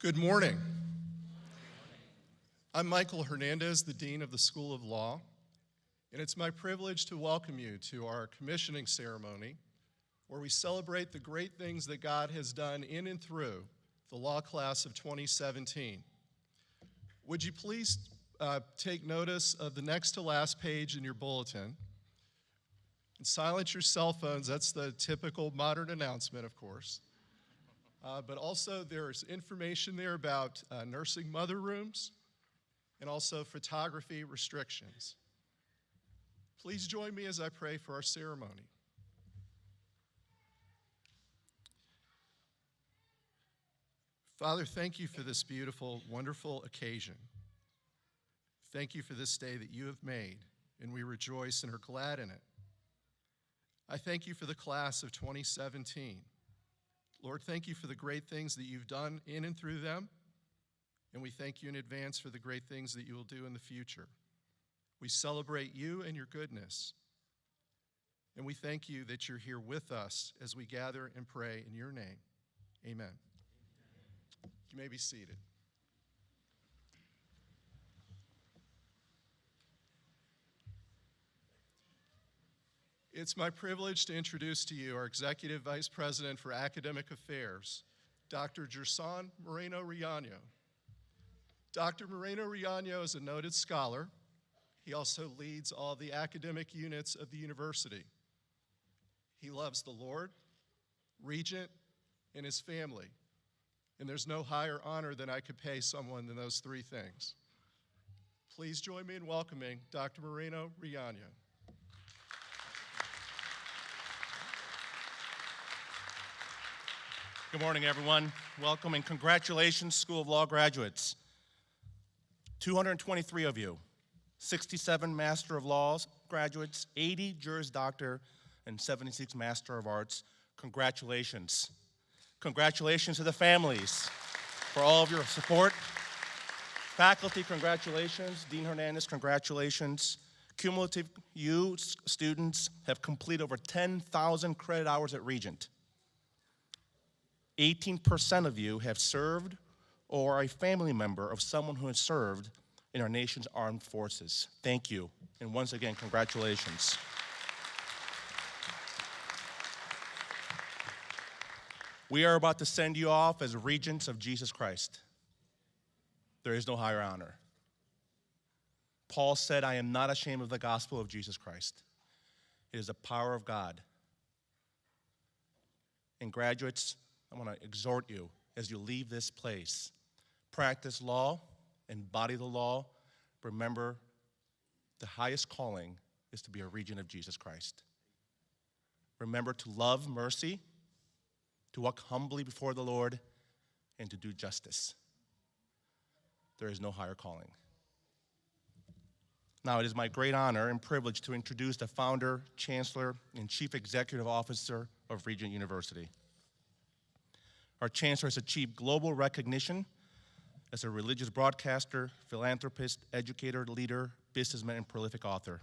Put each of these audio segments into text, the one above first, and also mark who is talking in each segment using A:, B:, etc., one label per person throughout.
A: Good morning. I'm Michael Hernandez, the Dean of the School of Law, and it's my privilege to welcome you to our commissioning ceremony, where we celebrate the great things that God has done in and through the law class of 2017. Would you please take notice of the next to last page in your bulletin, and silence your cell phones. That's the typical modern announcement, of course. But also there's information there about nursing mother rooms and also photography restrictions. Please join me as I pray for our ceremony. Father, thank you for this beautiful, wonderful occasion. Thank you for this day that you have made, and we rejoice and are glad in it. I thank you for the class of 2017. Lord, thank you for the great things that you've done in and through them, and we thank you in advance for the great things that you will do in the future. We celebrate you and your goodness, and we thank you that you're here with us as we gather and pray in your name. Amen. You may be seated. It's my privilege to introduce to you our Executive Vice President for Academic Affairs, Dr. Gerson Moreno-Riaño. Dr. Moreno-Riaño is a noted scholar. He also leads all the academic units of the university. He loves the Lord, Regent, and his family. And there's no higher honor than I could pay someone than those three things. Please join me in welcoming Dr. Moreno-Riaño.
B: Good morning, everyone. Welcome and congratulations, School of Law graduates. 223 of you, 67 Master of Laws graduates, 80 Juris Doctor, and 76 Master of Arts. Congratulations. Congratulations to the families for all of your support. Faculty, congratulations. Dean Hernandez, congratulations. Cumulative, you students have completed over 10,000 credit hours at Regent. 18% of you have served or are a family member of someone who has served in our nation's armed forces. Thank you, and once again, congratulations. We are about to send you off as regents of Jesus Christ. There is no higher honor. Paul said, "I am not ashamed of the gospel of Jesus Christ. It is the power of God." And graduates, I want to exhort you as you leave this place. Practice law, embody the law. Remember, the highest calling is to be a regent of Jesus Christ. Remember to love mercy, to walk humbly before the Lord, and to do justice. There is no higher calling. Now, it is my great honor and privilege to introduce the founder, chancellor, and chief executive officer of Regent University. Our chancellor has achieved global recognition as a religious broadcaster, philanthropist, educator, leader, businessman, and prolific author.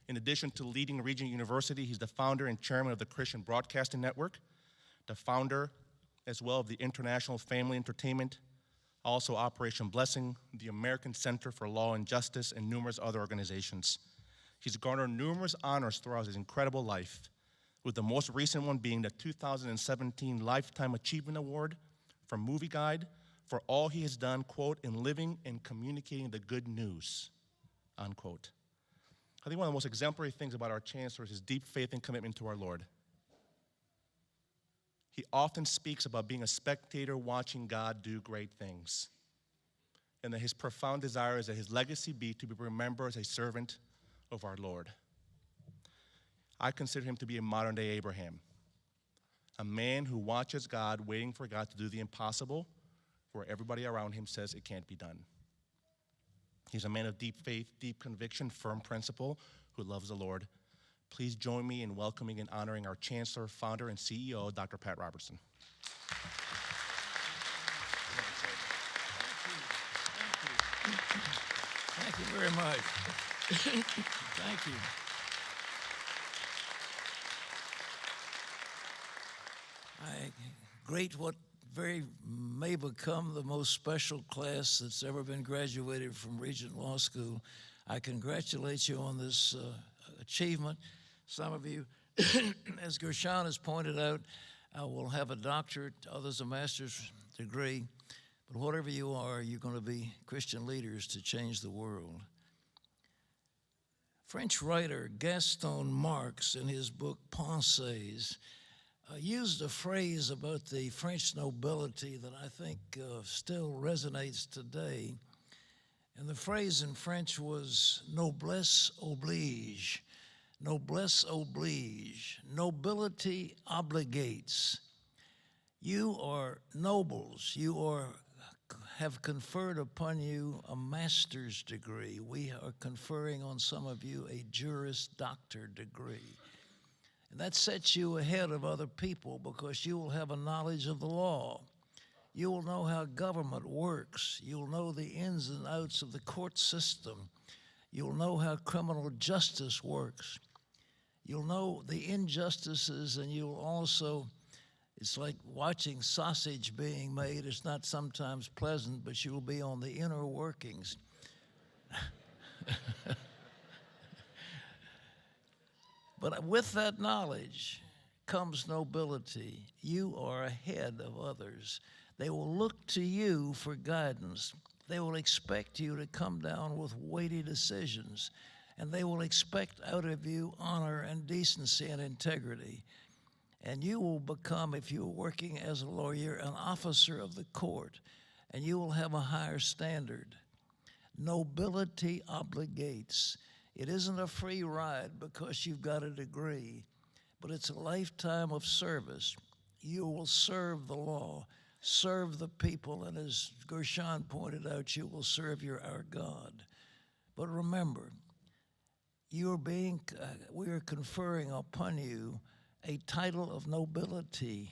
B: In addition to leading Regent University, he's the founder and chairman of the Christian Broadcasting Network, the founder as well of the International Family Entertainment, also Operation Blessing, the American Center for Law and Justice, and numerous other organizations. He's garnered numerous honors throughout his incredible life, with the most recent one being the 2017 Lifetime Achievement Award from Movie Guide for all he has done, quote, in living and communicating the good news, unquote. I think one of the most exemplary things about our chancellor is his deep faith and commitment to our Lord. He often speaks about being a spectator watching God do great things, and that his profound desire is that his legacy be to be remembered as a servant of our Lord. I consider him to be a modern-day Abraham, a man who watches God, waiting for God to do the impossible, where everybody around him says it can't be done. He's a man of deep faith, deep conviction, firm principle, who loves the Lord. Please join me in welcoming and honoring our chancellor, founder, and CEO, Dr. Pat Robertson.
C: Thank you very much. Thank you. Great what may become the most special class that's ever been graduated from Regent Law School. I congratulate you on this achievement. Some of you, as Gershon has pointed out, will have a doctorate, others a master's degree. But whatever you are, you're going to be Christian leaders to change the world. French writer Gaston Marx, in his book Pensées, used a phrase about the French nobility that I think still resonates today. And the phrase in French was noblesse oblige. Noblesse oblige. Nobility obligates. You are nobles. You have conferred upon you a master's degree. We are conferring on some of you a Juris Doctor degree. And that sets you ahead of other people because you will have a knowledge of the law. You will know how government works. You'll know the ins and outs of the court system. You'll know how criminal justice works. You'll know the injustices, and you'll also, it's like watching sausage being made. It's not sometimes pleasant, but you'll be on the inner workings. But with that knowledge comes nobility. You are ahead of others. They will look to you for guidance. They will expect you to come down with weighty decisions. And they will expect out of you honor and decency and integrity. And you will become, if you're working as a lawyer, an officer of the court. And you will have a higher standard. Nobility obligates. It isn't a free ride because you've got a degree, but it's a lifetime of service. You will serve the law, serve the people, and as Gershon pointed out, you will serve our God. But remember, we are conferring upon you a title of nobility.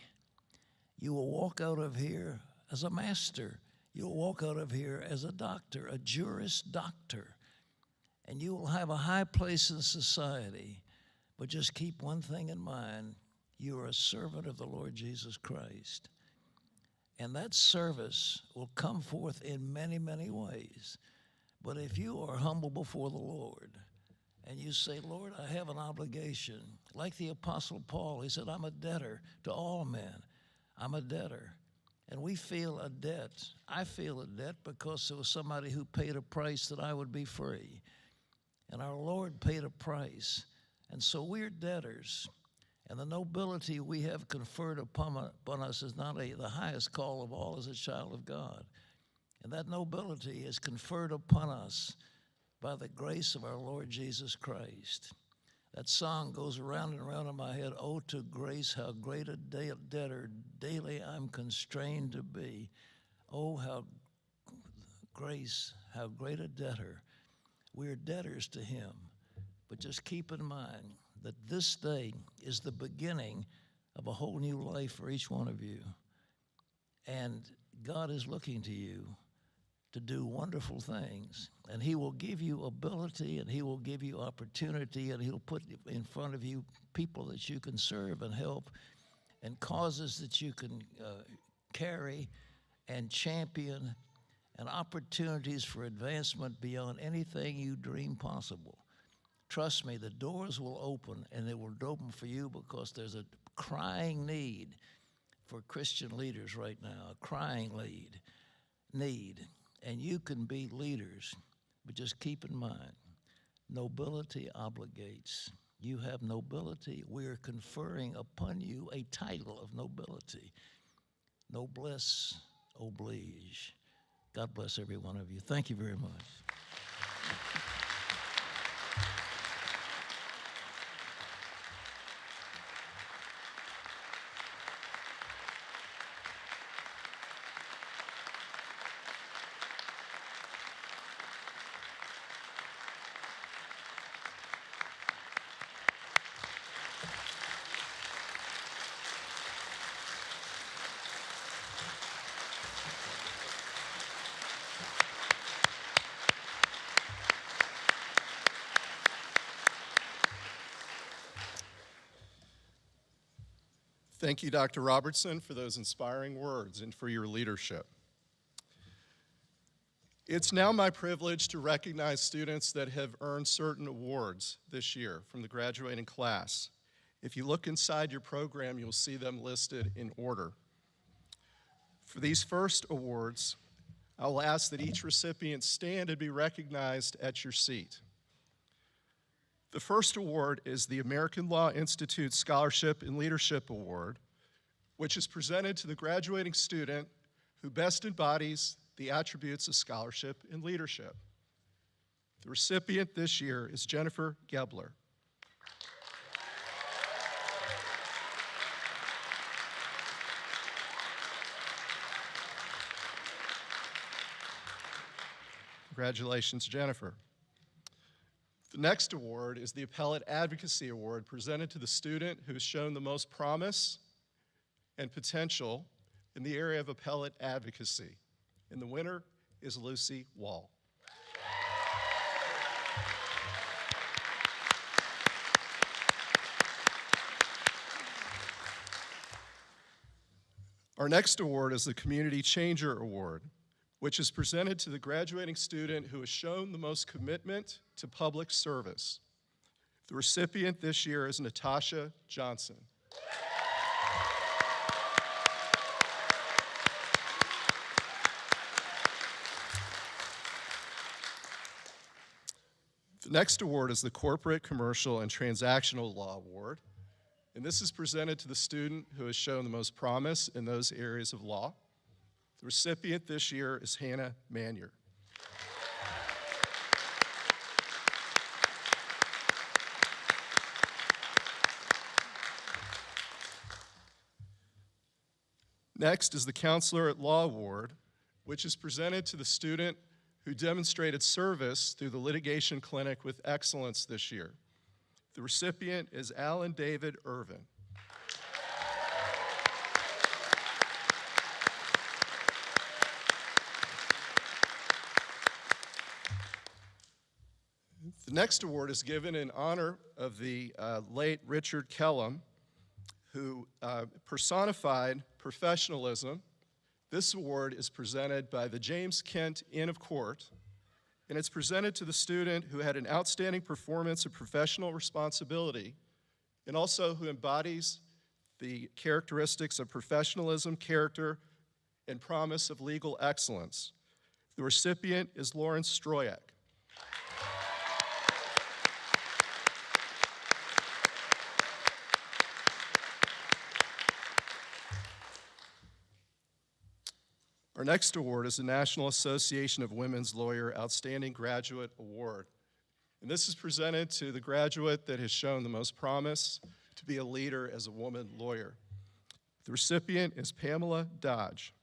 C: You will walk out of here as a master. You'll walk out of here as a doctor, a Juris Doctor. And you will have a high place in society. But just keep one thing in mind. You are a servant of the Lord Jesus Christ. And that service will come forth in many, many ways. But if you are humble before the Lord, and you say, Lord, I have an obligation. Like the Apostle Paul, he said, I'm a debtor to all men. I'm a debtor. And we feel a debt. I feel a debt because there was somebody who paid a price that I would be free. And our Lord paid a price. And so we're debtors. And the nobility we have conferred upon us is not the highest call of all as a child of God. And that nobility is conferred upon us by the grace of our Lord Jesus Christ. That song goes around and around in my head. Oh, to grace, how great a debtor daily I'm constrained to be. Oh, how grace, how great a debtor. We're debtors to him. But just keep in mind that this day is the beginning of a whole new life for each one of you. And God is looking to you to do wonderful things. And he will give you ability, and he will give you opportunity, and he'll put in front of you people that you can serve and help, and causes that you can carry and champion, and opportunities for advancement beyond anything you dream possible. Trust me, the doors will open, and they will open for you because there's a crying need for Christian leaders right now, a crying need. And you can be leaders, but just keep in mind, nobility obligates. You have nobility. We are conferring upon you a title of nobility. Noblesse oblige. God bless every one of you. Thank you very much.
A: Thank you, Dr. Robertson, for those inspiring words and for your leadership. It's now my privilege to recognize students that have earned certain awards this year from the graduating class. If you look inside your program, you'll see them listed in order. For these first awards, I will ask that each recipient stand and be recognized at your seat. The first award is the American Law Institute Scholarship and Leadership Award, which is presented to the graduating student who best embodies the attributes of scholarship and leadership. The recipient this year is Jennifer Gebler. Congratulations, Jennifer. The next award is the Appellate Advocacy Award, presented to the student who has shown the most promise and potential in the area of appellate advocacy. And the winner is Lucy Wall. Our next award is the Community Changer Award, which is presented to the graduating student who has shown the most commitment to public service. The recipient this year is Natasha Johnson. The next award is the Corporate, Commercial, and Transactional Law Award, and this is presented to the student who has shown the most promise in those areas of law. The recipient this year is Hannah Manier. Next is the Counselor at Law Award, which is presented to the student who demonstrated service through the litigation clinic with excellence this year. The recipient is Alan David Irvin. The next award is given in honor of the late Richard Kellum, who personified professionalism. This award is presented by the James Kent Inn of Court, and it's presented to the student who had an outstanding performance of professional responsibility and also who embodies the characteristics of professionalism, character, and promise of legal excellence. The recipient is Lawrence Stroyak. Our next award is the National Association of Women's Lawyer Outstanding Graduate Award. And this is presented to the graduate that has shown the most promise to be a leader as a woman lawyer. The recipient is Pamela Dodge.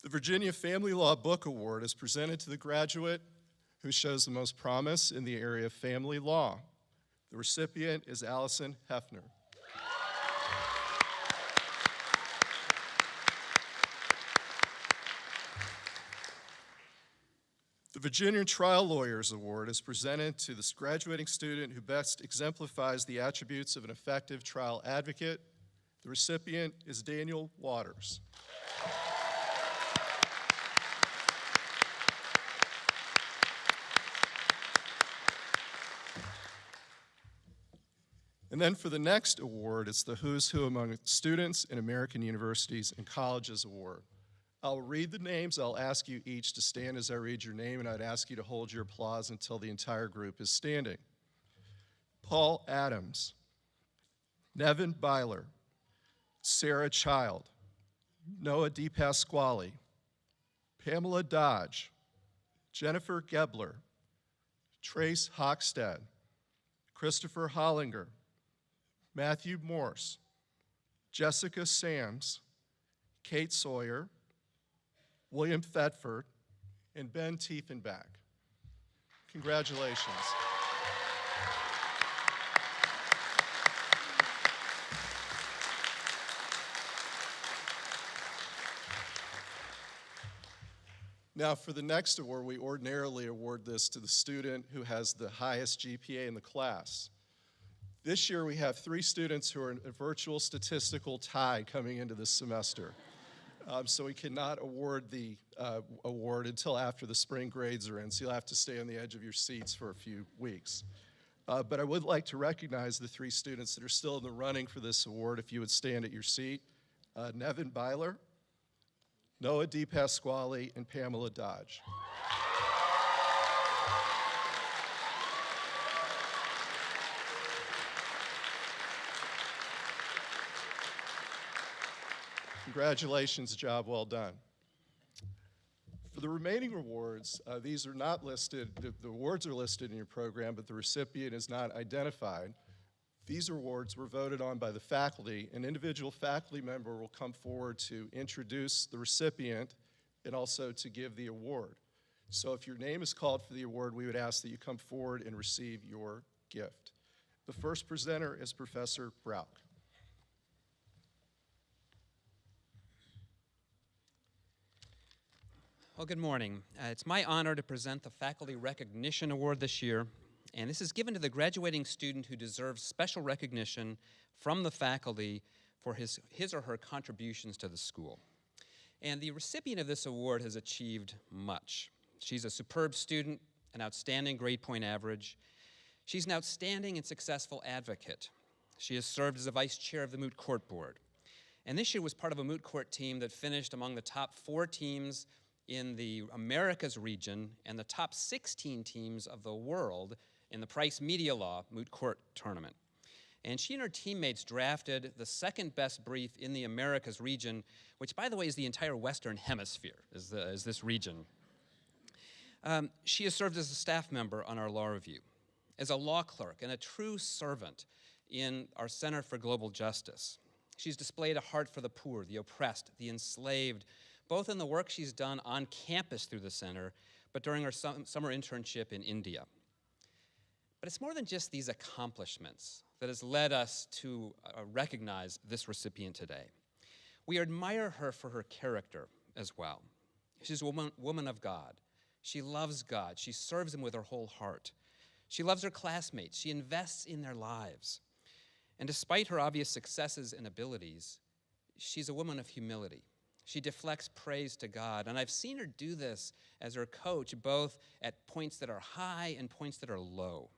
A: The Virginia Family Law Book Award is presented to the graduate who shows the most promise in the area of family law. The recipient is Allison Hefner. The Virginia Trial Lawyers Award is presented to this graduating student who best exemplifies the attributes of an effective trial advocate. The recipient is Daniel Waters. And then for the next award, it's the Who's Who Among Students in American Universities and Colleges Award. I'll read the names. I'll ask you each to stand as I read your name, and I'd ask you to hold your applause until the entire group is standing. Paul Adams, Nevin Byler, Sarah Child, Noah DePasquale, Pamela Dodge, Jennifer Gebler, Trace Hockstead, Christopher Hollinger, Matthew Morse, Jessica Sams, Kate Sawyer, William Thetford, and Ben Tiefenbach. Congratulations. Now, for the next award, we ordinarily award this to the student who has the highest GPA in the class. This year, we have 3 students who are in a virtual statistical tie coming into this semester. So we cannot award the award until after the spring grades are in, so you'll have to stay on the edge of your seats for a few weeks. But I would like to recognize the 3 students that are still in the running for this award, if you would stand at your seat. Nevin Byler, Noah DePasquale, and Pamela Dodge. Congratulations, job well done. For the remaining awards, these are not listed, the awards are listed in your program, but the recipient is not identified. These awards were voted on by the faculty. An individual faculty member will come forward to introduce the recipient and also to give the award. So if your name is called for the award, we would ask that you come forward and receive your gift. The first presenter is Professor Brauch.
D: Well, good morning. It's my honor to present the Faculty Recognition Award this year, and this is given to the graduating student who deserves special recognition from the faculty for his or her contributions to the school. And the recipient of this award has achieved much. She's a superb student, an outstanding grade point average. She's an outstanding and successful advocate. She has served as a vice chair of the Moot Court Board. And this year was part of a moot court team that finished among the top 4 teams in the Americas region and the top 16 teams of the world in the Price Media Law Moot Court Tournament. And she and her teammates drafted the second best brief in the Americas region, which, by the way, is the entire Western Hemisphere, is this region. She has served as a staff member on our law review, as a law clerk and a true servant in our Center for Global Justice. She's displayed a heart for the poor, the oppressed, the enslaved, both in the work she's done on campus through the center, but during her summer internship in India. But it's more than just these accomplishments that has led us to recognize this recipient today. We admire her for her character as well. She's a woman of God. She loves God. She serves him with her whole heart. She loves her classmates. She invests in their lives. And despite her obvious successes and abilities, she's a woman of humility. She deflects praise to God, and I've seen her do this as her coach, both at points that are high and points that are low.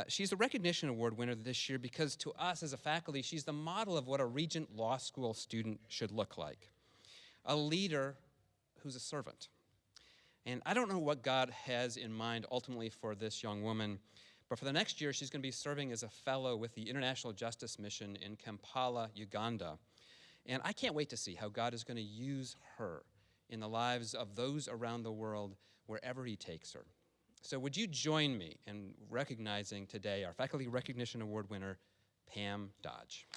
D: She's a recognition award winner this year because to us as a faculty, she's the model of what a Regent Law School student should look like. A leader who's a servant. And I don't know what God has in mind ultimately for this young woman, but for the next year, she's going to be serving as a fellow with the International Justice Mission in Kampala, Uganda. And I can't wait to see how God is going to use her in the lives of those around the world wherever he takes her. So would you join me in recognizing today our Faculty Recognition Award winner, Pam Dodge.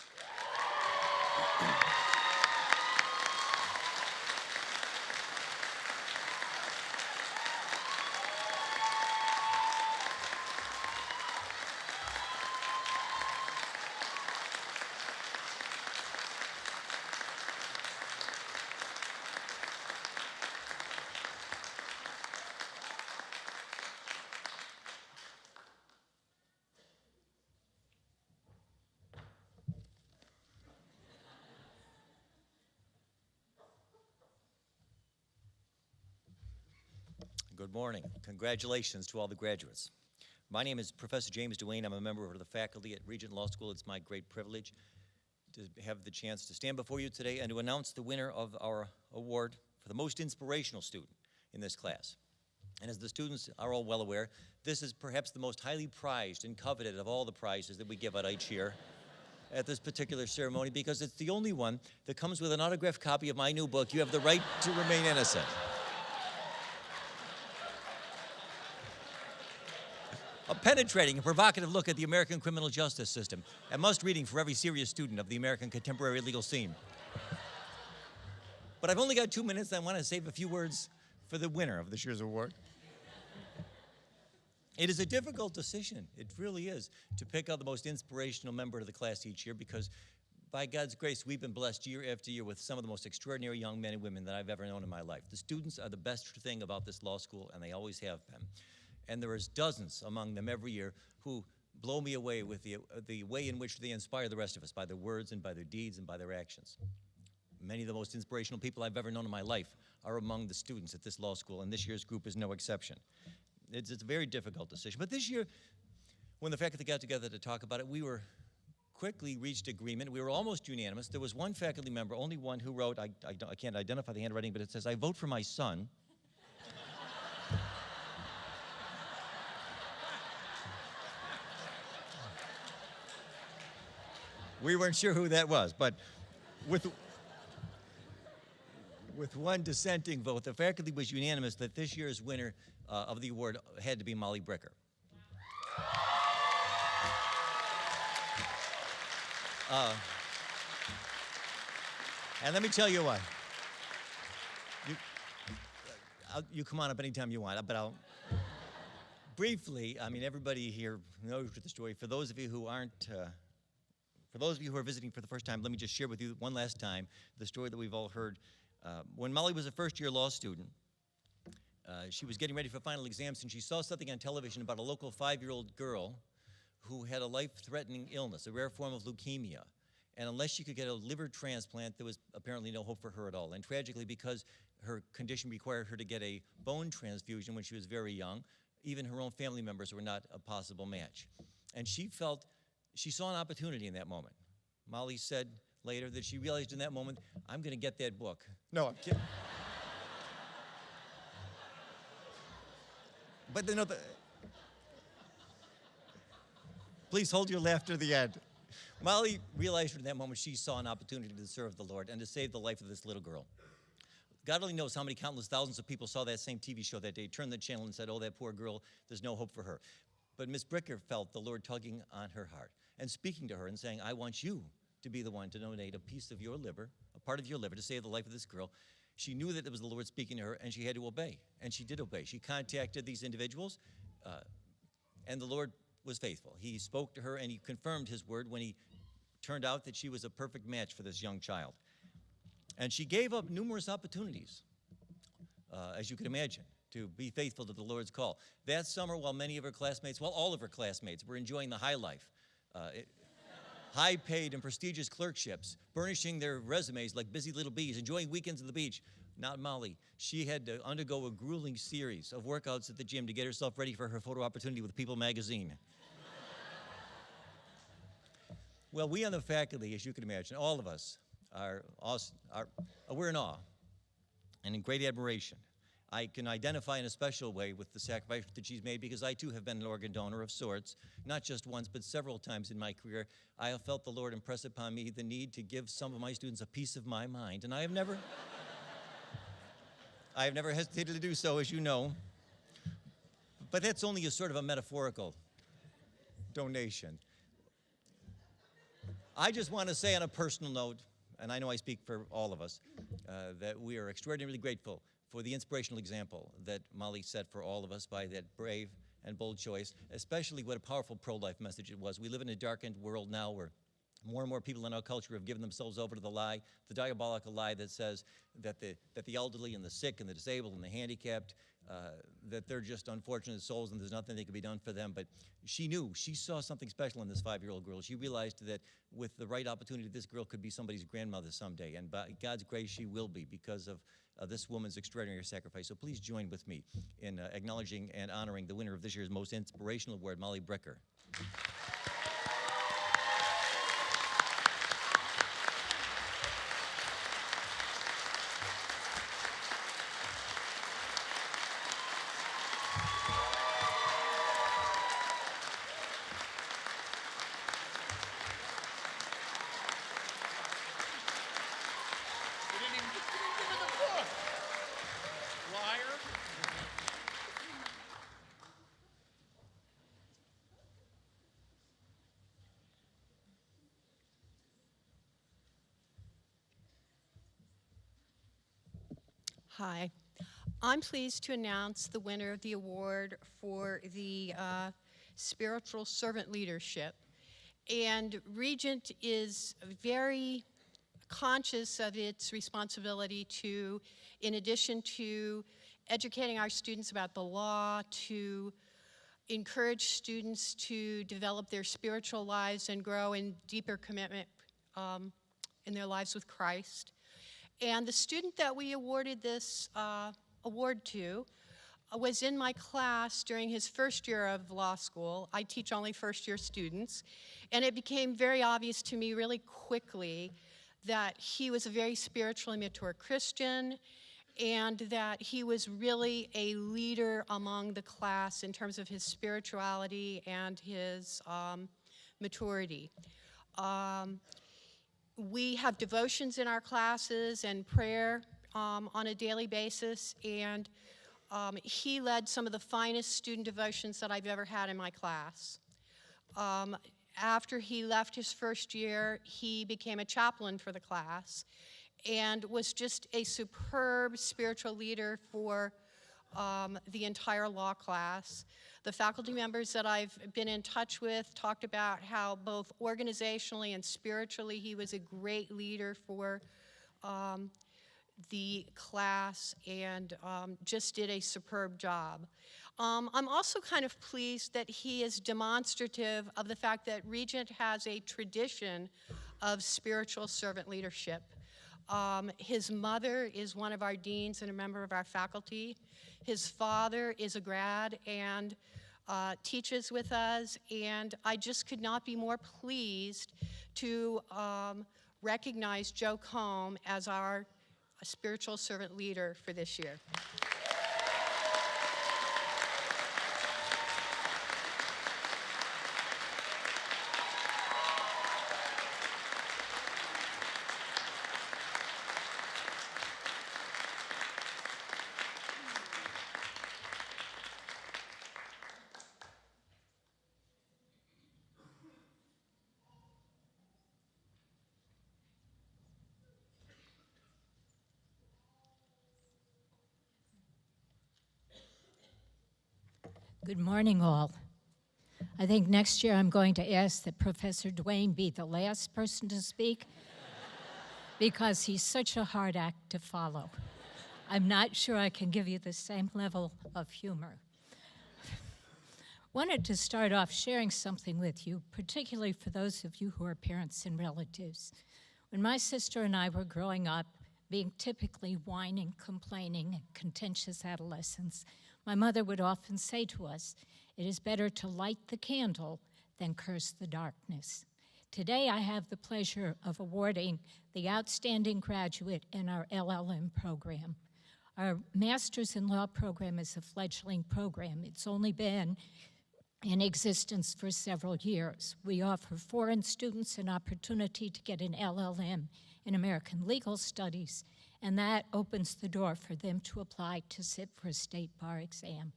E: Good morning. Congratulations to all the graduates. My name is Professor James Duane. I'm a member of the faculty at Regent Law School. It's my great privilege to have the chance to stand before you today and to announce the winner of our award for the most inspirational student in this class. And as the students are all well aware, this is perhaps the most highly prized and coveted of all the prizes that we give out each year at this particular ceremony because it's the only one that comes with an autographed copy of my new book, You Have the Right to Remain Innocent. A penetrating and provocative look at the American criminal justice system, a must-reading for every serious student of the American contemporary legal scene. But I've only got 2 minutes, and I want to save a few words for the winner of this year's award. It is a difficult decision, it really is, to pick out the most inspirational member of the class each year because by God's grace, we've been blessed year after year with some of the most extraordinary young men and women that I've ever known in my life. The students are the best thing about this law school, and they always have been. And there is dozens among them every year who blow me away with the way in which they inspire the rest of us, by their words and by their deeds and by their actions. Many of the most inspirational people I've ever known in my life are among the students at this law school, and this year's group is no exception. It's a very difficult decision. But this year, when the faculty got together to talk about it, we quickly reached agreement. We were almost unanimous. There was one faculty member, only one, who wrote, I can't identify the handwriting, but it says, "I vote for my son." We weren't sure who that was, but with one dissenting vote, the faculty was unanimous that this year's winner of the award had to be Molly Bricker. And let me tell you why. You come on up anytime you want, but I'll briefly, I mean, everybody here knows the story. For those of you who aren't, for those of you who are visiting for the first time, let me just share with you one last time the story that we've all heard. When Molly was a first-year law student, she was getting ready for final exams, and she saw something on television about a local 5-year-old girl who had a life-threatening illness, a rare form of leukemia. And unless she could get a liver transplant, there was apparently no hope for her at all. And tragically, because her condition required her to get a bone transfusion when she was very young, even her own family members were not a possible match. And she saw an opportunity in that moment. Molly said later that she realized in that moment, "I'm going to get that book." No, I'm kidding. But please hold your laughter to the end. Molly realized in that moment she saw an opportunity to serve the Lord and to save the life of this little girl. God only knows how many countless thousands of people saw that same TV show that day, turned the channel and said, "Oh, that poor girl, there's no hope for her." But Miss Bricker felt the Lord tugging on her heart and speaking to her and saying, "I want you to be the one to donate a piece of your liver, a part of your liver, to save the life of this girl." She knew that it was the Lord speaking to her, and she had to obey. And she did obey. She contacted these individuals, and the Lord was faithful. He spoke to her, and he confirmed his word when he turned out that she was a perfect match for this young child. And she gave up numerous opportunities, as you can imagine, to be faithful to the Lord's call. That summer, while many of her classmates, well, all of her classmates, were enjoying the high life, high-paid and prestigious clerkships, burnishing their resumes like busy little bees, enjoying weekends at the beach. Not Molly. She had to undergo a grueling series of workouts at the gym to get herself ready for her photo opportunity with People magazine. Well, we on the faculty, as you can imagine, all of us we're in awe and in great admiration. I can identify in a special way with the sacrifice that she's made because I too have been an organ donor of sorts, not just once, but several times in my career. I have felt the Lord impress upon me the need to give some of my students a piece of my mind, and I have never hesitated to do so, as you know. But that's only a sort of a metaphorical donation. I just want to say on a personal note, and I know I speak for all of us, that we are extraordinarily grateful for the inspirational example that Molly set for all of us by that brave and bold choice, especially what a powerful pro-life message it was. We live in a darkened world now where more and more people in our culture have given themselves over to the lie, the diabolical lie that says that the elderly and the sick and the disabled and the handicapped, that they're just unfortunate souls and there's nothing that can be done for them. But she saw something special in this 5-year-old girl. She realized that with the right opportunity, this girl could be somebody's grandmother someday. And by God's grace, she will be because of this woman's extraordinary sacrifice. So please join with me in acknowledging and honoring the winner of this year's most inspirational award, Molly Bricker.
F: Hi. I'm pleased to announce the winner of the award for the Spiritual Servant Leadership. And Regent is very conscious of its responsibility to, in addition to educating our students about the law, to encourage students to develop their spiritual lives and grow in deeper commitment in their lives with Christ. And the student that we awarded this award to was in my class during his first year of law school. I teach only first-year students, and it became very obvious to me really quickly that he was a very spiritually mature Christian, and that he was really a leader among the class in terms of his spirituality and his maturity. We have devotions in our classes and prayer on a daily basis, and he led some of the finest student devotions that I've ever had in my class. After he left his first year, he became a chaplain for the class and was just a superb spiritual leader for the entire law class. The faculty members that I've been in touch with talked about how both organizationally and spiritually he was a great leader for the class and just did a superb job. I'm also kind of pleased that he is demonstrative of the fact that Regent has a tradition of spiritual servant leadership. His mother is one of our deans and a member of our faculty. His father is a grad and teaches with us, and I just could not be more pleased to recognize Joe Combe as our spiritual servant leader for this year.
G: Good morning, all. I think next year I'm going to ask that Professor Dwayne be the last person to speak because he's such a hard act to follow. I'm not sure I can give you the same level of humor. Wanted to start off sharing something with you, particularly for those of you who are parents and relatives. When my sister and I were growing up, being typically whining, complaining, and contentious adolescents, my mother would often say to us, "It is better to light the candle than curse the darkness." Today, I have the pleasure of awarding the outstanding graduate in our LLM program. Our Master's in Law program is a fledgling program. It's only been in existence for several years. We offer foreign students an opportunity to get an LLM in American Legal Studies, and that opens the door for them to apply to sit for a state bar exam.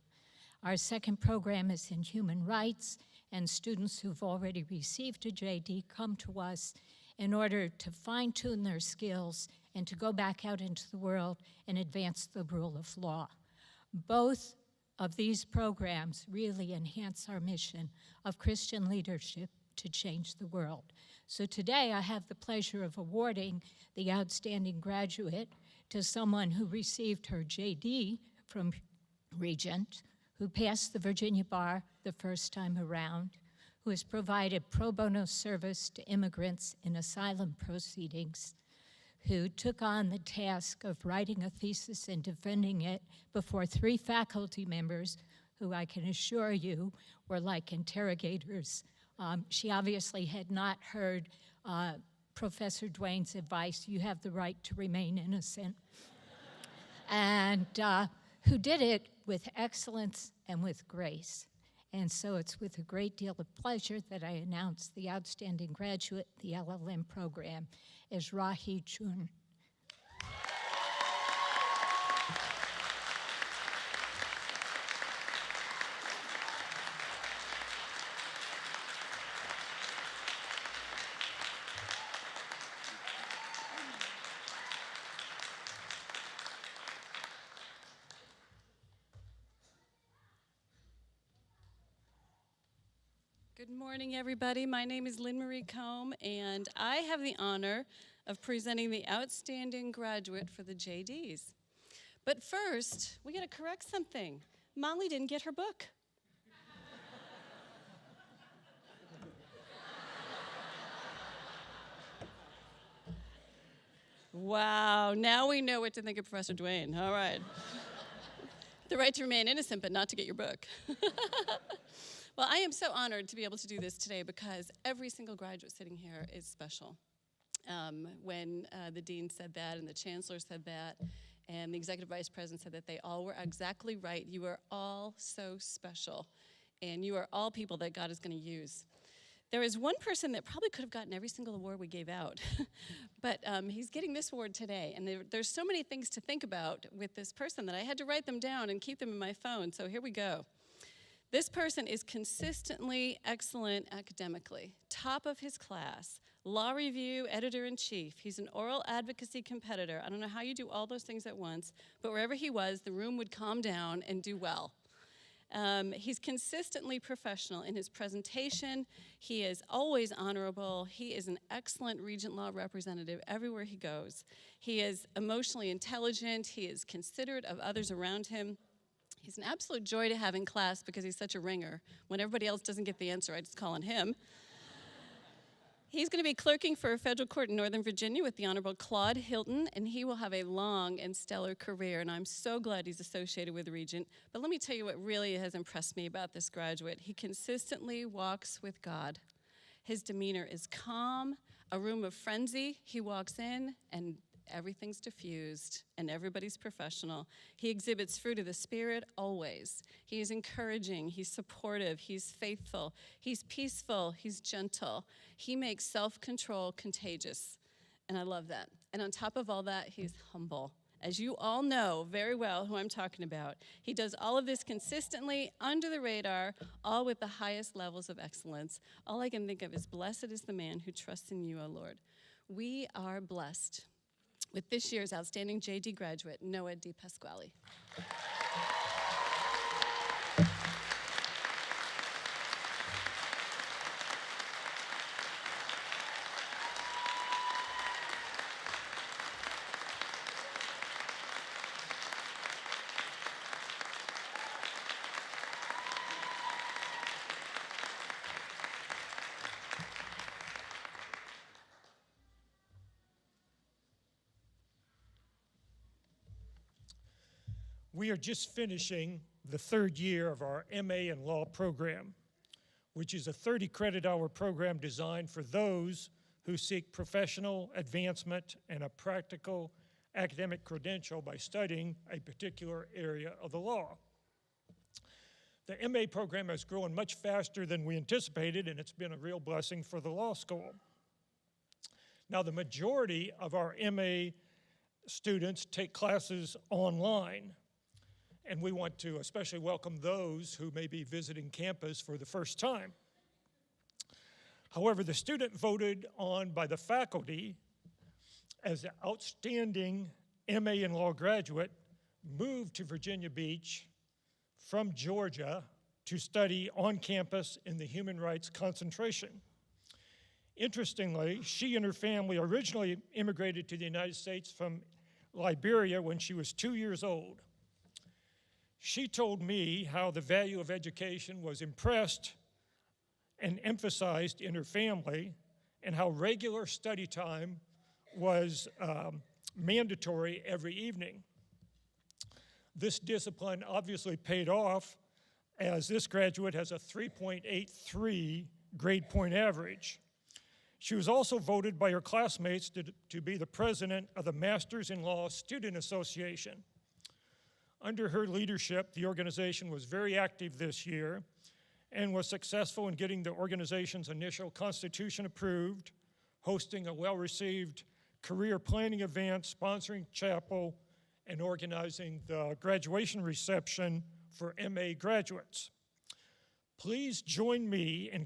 G: Our second program is in human rights, and students who've already received a JD come to us in order to fine-tune their skills and to go back out into the world and advance the rule of law. Both of these programs really enhance our mission of Christian leadership to change the world. So today I have the pleasure of awarding the outstanding graduate to someone who received her JD from Regent, who passed the Virginia bar the first time around, who has provided pro bono service to immigrants in asylum proceedings, who took on the task of writing a thesis and defending it before 3 faculty members who I can assure you were like interrogators. She obviously had not heard Professor Dwayne's advice, "You have the right to remain innocent," and who did it with excellence and with grace. And so it's with a great deal of pleasure that I announce the outstanding graduate, the LLM program, is Rahi Chun.
H: Good morning, everybody. My name is Lynn Marie Combe, and I have the honor of presenting the outstanding graduate for the JDs. But first, we got to correct something. Molly didn't get her book. Wow, now we know what to think of Professor Dwayne. All right. The right to remain innocent, but not to get your book. Well, I am so honored to be able to do this today because every single graduate sitting here is special. When the dean said that and the chancellor said that and the executive vice president said that, they all were exactly right. You are all so special, and you are all people that God is going to use. There is one person that probably could have gotten every single award we gave out, but he's getting this award today. And there's so many things to think about with this person that I had to write them down and keep them in my phone, so here we go. This person is consistently excellent academically, top of his class, law review editor-in-chief. He's an oral advocacy competitor. I don't know how you do all those things at once, but wherever he was, the room would calm down and do well. He's consistently professional in his presentation. He is always honorable. He is an excellent Regent Law representative everywhere he goes. He is emotionally intelligent. He is considerate of others around him. He's an absolute joy to have in class because he's such a ringer. When everybody else doesn't get the answer, I just call on him. He's going to be clerking for a federal court in Northern Virginia with the Honorable Claude Hilton, and he will have a long and stellar career, and I'm so glad he's associated with Regent. But let me tell you what really has impressed me about this graduate. He consistently walks with God. His demeanor is calm, a room of frenzy. He walks in, and everything's diffused, and everybody's professional. He exhibits fruit of the Spirit always. He is encouraging, he's supportive, he's faithful, he's peaceful, he's gentle. He makes self-control contagious, and I love that. And on top of all that, he's humble. As you all know very well who I'm talking about, he does all of this consistently, under the radar, all with the highest levels of excellence. All I can think of is, blessed is the man who trusts in you, O Lord. We are blessed with this year's outstanding JD graduate, Noah D. Pasquale.
I: We are just finishing the third year of our MA in Law program, which is a 30-credit-hour program designed for those who seek professional advancement and a practical academic credential by studying a particular area of the law. The MA program has grown much faster than we anticipated, and it's been a real blessing for the law school. Now, the majority of our MA students take classes online, and we want to especially welcome those who may be visiting campus for the first time. However, the student voted on by the faculty as the outstanding MA in Law graduate moved to Virginia Beach from Georgia to study on campus in the human rights concentration. Interestingly, she and her family originally immigrated to the United States from Liberia when she was 2 years old. She told me how the value of education was impressed and emphasized in her family, and how regular study time was mandatory every evening. This discipline obviously paid off, as this graduate has a 3.83 grade point average. She was also voted by her classmates to be the president of the Masters in Law Student Association. Under her leadership, the organization was very active this year and was successful in getting the organization's initial constitution approved, hosting a well-received career planning event, sponsoring chapel, and organizing the graduation reception for MA graduates. Please join me in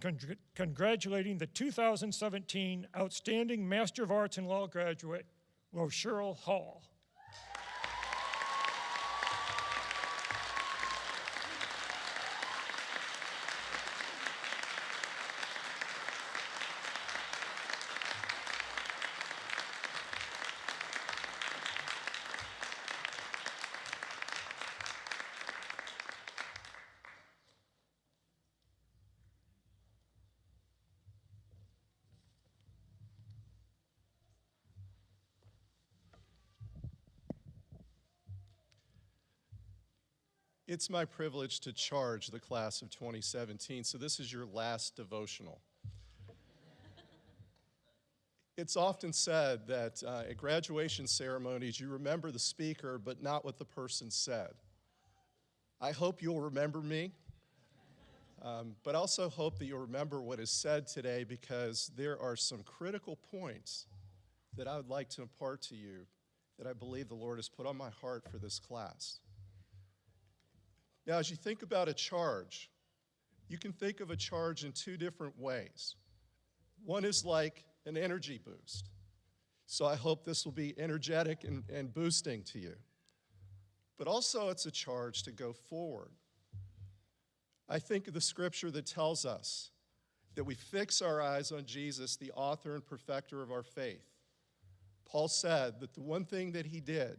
I: congratulating the 2017 Outstanding Master of Arts in Law graduate, Rocheryl Hall.
A: It's my privilege to charge the class of 2017, so this is your last devotional. It's often said that at graduation ceremonies, you remember the speaker, but not what the person said. I hope you'll remember me, but also hope that you'll remember what is said today, because there are some critical points that I would like to impart to you that I believe the Lord has put on my heart for this class. Now, as you think about a charge, you can think of a charge in two different ways. One is like an energy boost. So I hope this will be energetic and boosting to you. But also it's a charge to go forward. I think of the scripture that tells us that we fix our eyes on Jesus, the author and perfecter of our faith. Paul said that the one thing that he did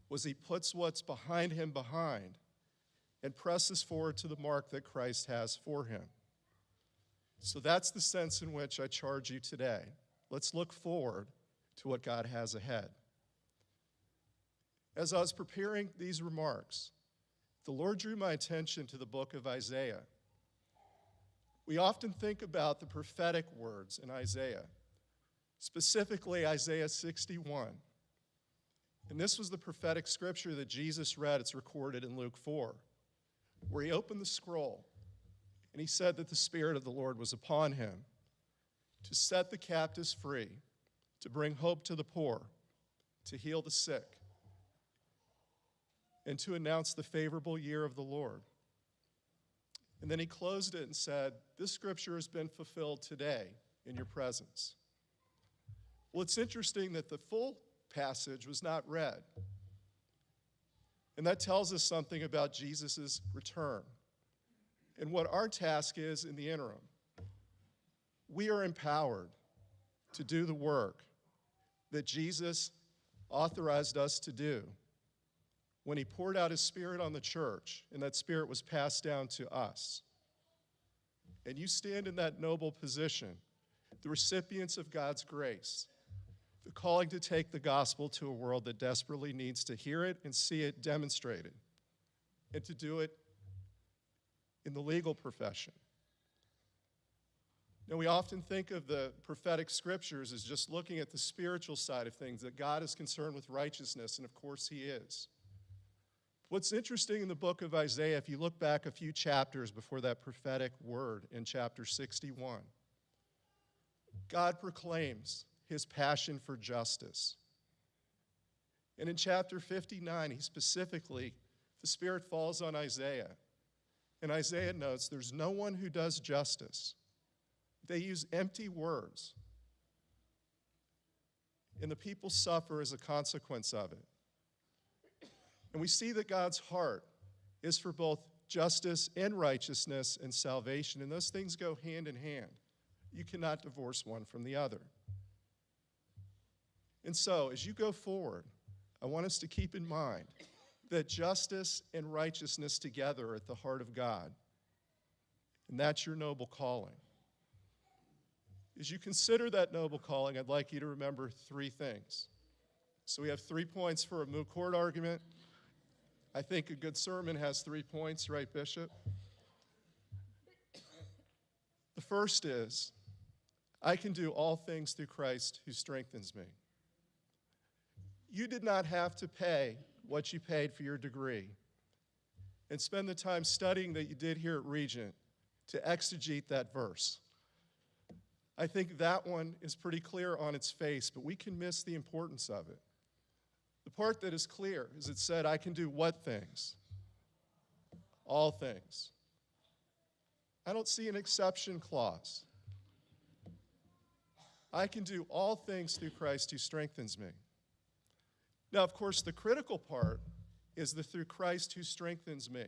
A: was he puts what's behind him behind and presses forward to the mark that Christ has for him. So that's the sense in which I charge you today. Let's look forward to what God has ahead. As I was preparing these remarks, the Lord drew my attention to the book of Isaiah. We often think about the prophetic words in Isaiah, specifically Isaiah 61. And this was the prophetic scripture that Jesus read. It's recorded in Luke 4, where he opened the scroll and he said that the Spirit of the Lord was upon him to set the captives free, to bring hope to the poor, to heal the sick, and to announce the favorable year of the Lord. And then he closed it and said, this scripture has been fulfilled today in your presence. Well, it's interesting that the full passage was not read. And that tells us something about Jesus' return and what our task is in the interim. We are empowered to do the work that Jesus authorized us to do when he poured out his Spirit on the church, and that Spirit was passed down to us. And you stand in that noble position, the recipients of God's grace, the calling to take the gospel to a world that desperately needs to hear it and see it demonstrated, and to do it in the legal profession. Now, we often think of the prophetic scriptures as just looking at the spiritual side of things, that God is concerned with righteousness, and of course he is. What's interesting in the book of Isaiah, if you look back a few chapters before that prophetic word in chapter 61, God proclaims his passion for justice. And in chapter 59, the Spirit falls on Isaiah. And Isaiah notes there's no one who does justice. They use empty words. And the people suffer as a consequence of it. And we see that God's heart is for both justice and righteousness and salvation, and those things go hand in hand. You cannot divorce one from the other. And so, as you go forward, I want us to keep in mind that justice and righteousness together are at the heart of God. And that's your noble calling. As you consider that noble calling, I'd like you to remember three things. So we have 3 points for a moot court argument. I think a good sermon has 3 points, right, Bishop? The first is, I can do all things through Christ who strengthens me. You did not have to pay what you paid for your degree and spend the time studying that you did here at Regent to exegete that verse. I think that one is pretty clear on its face, but we can miss the importance of it. The part that is clear is it said, I can do what things? All things. I don't see an exception clause. I can do all things through Christ who strengthens me. Now, of course, the critical part is the through Christ who strengthens me.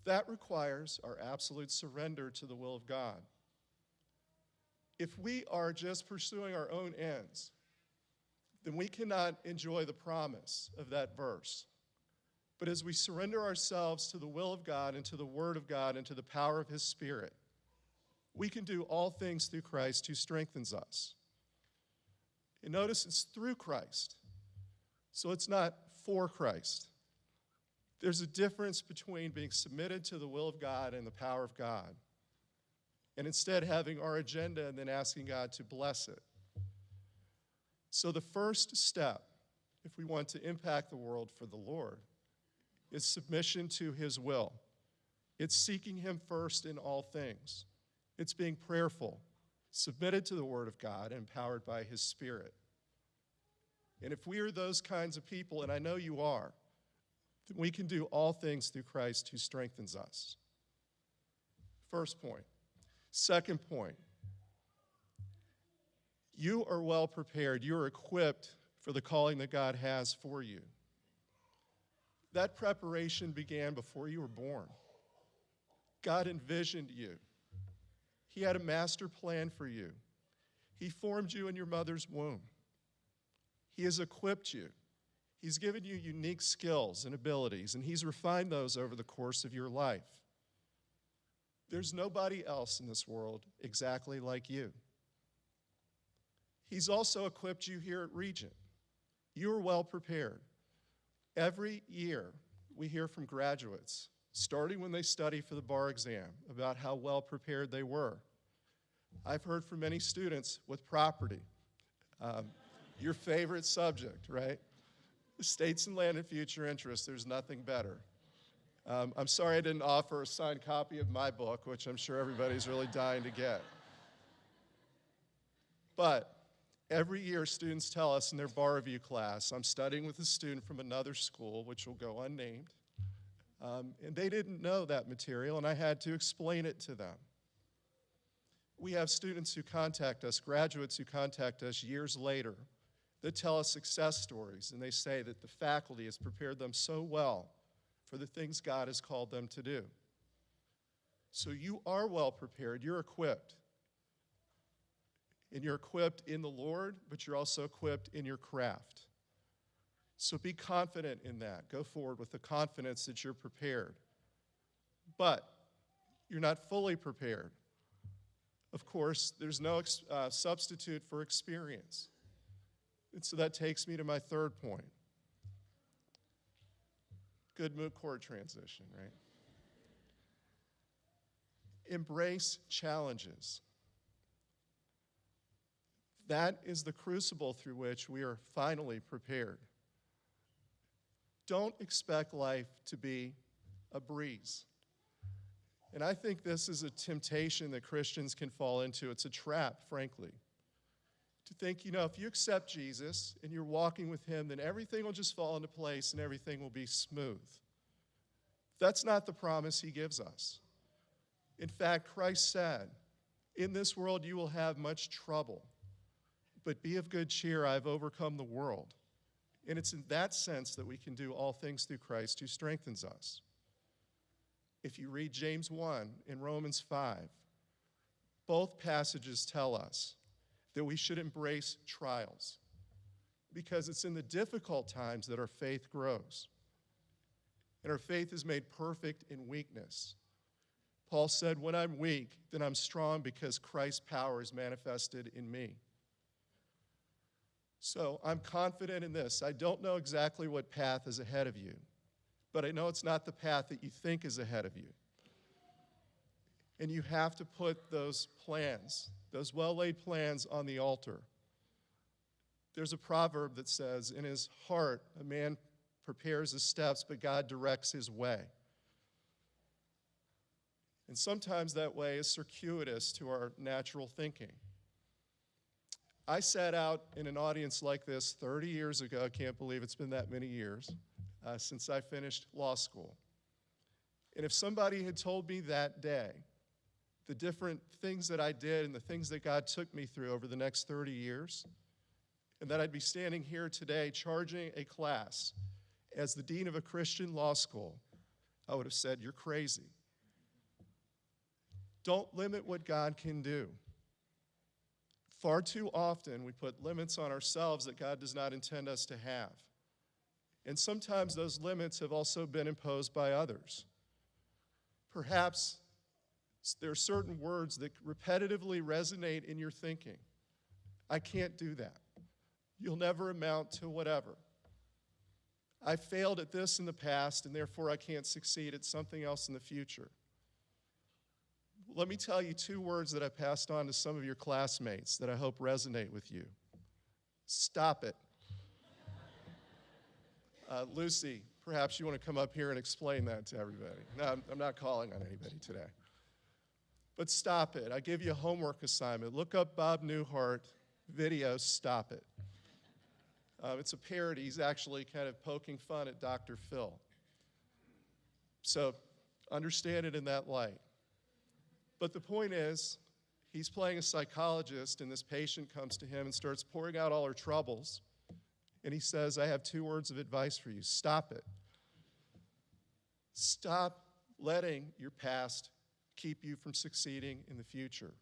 A: That requires our absolute surrender to the will of God. If we are just pursuing our own ends, then we cannot enjoy the promise of that verse. But as we surrender ourselves to the will of God and to the Word of God and to the power of His Spirit, we can do all things through Christ who strengthens us. And notice it's through Christ. So it's not for Christ. There's a difference between being submitted to the will of God and the power of God, and instead having our agenda and then asking God to bless it. So the first step, if we want to impact the world for the Lord, is submission to his will. It's seeking him first in all things. It's being prayerful, submitted to the word of God, and empowered by his Spirit. And if we are those kinds of people, and I know you are, then we can do all things through Christ who strengthens us. First point. Second point, you are well prepared. You are equipped for the calling that God has for you. That preparation began before you were born. God envisioned you. He had a master plan for you. He formed you in your mother's womb. He has equipped you. He's given you unique skills and abilities, and he's refined those over the course of your life. There's nobody else in this world exactly like you. He's also equipped you here at Regent. You are well prepared. Every year, we hear from graduates, starting when they study for the bar exam, about how well prepared they were. I've heard from many students with property, your favorite subject, right? Estates and land and future interest, there's nothing better. I'm sorry I didn't offer a signed copy of my book, which I'm sure everybody's really dying to get. But every year, students tell us in their bar review class, I'm studying with a student from another school, which will go unnamed, and they didn't know that material, and I had to explain it to them. We have students who contact us, graduates who contact us years later, that tell us success stories, and they say that the faculty has prepared them so well for the things God has called them to do. So you are well prepared, you're equipped. And you're equipped in the Lord, but you're also equipped in your craft. So be confident in that. Go forward with the confidence that you're prepared. But you're not fully prepared. Of course, there's no substitute for experience. And so that takes me to my third point. Good moot court transition, right? Embrace challenges. That is the crucible through which we are finally prepared. Don't expect life to be a breeze. And I think this is a temptation that Christians can fall into. It's a trap, frankly. To think, if you accept Jesus and you're walking with him, then everything will just fall into place and everything will be smooth. That's not the promise he gives us. In fact, Christ said, in this world you will have much trouble. But be of good cheer, I have overcome the world. And it's in that sense that we can do all things through Christ who strengthens us. If you read James 1 and Romans 5, both passages tell us that we should embrace trials, because it's in the difficult times that our faith grows. And our faith is made perfect in weakness. Paul said, when I'm weak, then I'm strong because Christ's power is manifested in me. So I'm confident in this. I don't know exactly what path is ahead of you, but I know it's not the path that you think is ahead of you. And you have to put those plans, those well-laid plans, on the altar. There's a proverb that says, in his heart, a man prepares his steps, but God directs his way. And sometimes that way is circuitous to our natural thinking. I sat out in an audience like this 30 years ago. I can't believe it's been that many years since I finished law school. And if somebody had told me that day the different things that I did and the things that God took me through over the next 30 years, and that I'd be standing here today charging a class as the dean of a Christian law school, I would have said, you're crazy. Don't limit what God can do. Far too often, we put limits on ourselves that God does not intend us to have. And sometimes those limits have also been imposed by others. Perhaps there are certain words that repetitively resonate in your thinking. I can't do that. You'll never amount to whatever. I failed at this in the past, and therefore I can't succeed at something else in the future. Let me tell you 2 words that I passed on to some of your classmates that I hope resonate with you. Stop it. Lucy, perhaps you want to come up here and explain that to everybody. No, I'm not calling on anybody today. But stop it. I give you a homework assignment. Look up Bob Newhart video, Stop It. It's a parody. He's actually kind of poking fun at Dr. Phil. So understand it in that light. But the point is, he's playing a psychologist, and this patient comes to him and starts pouring out all her troubles. And he says, I have 2 words of advice for you. Stop it. Stop letting your past keep you from succeeding in the future.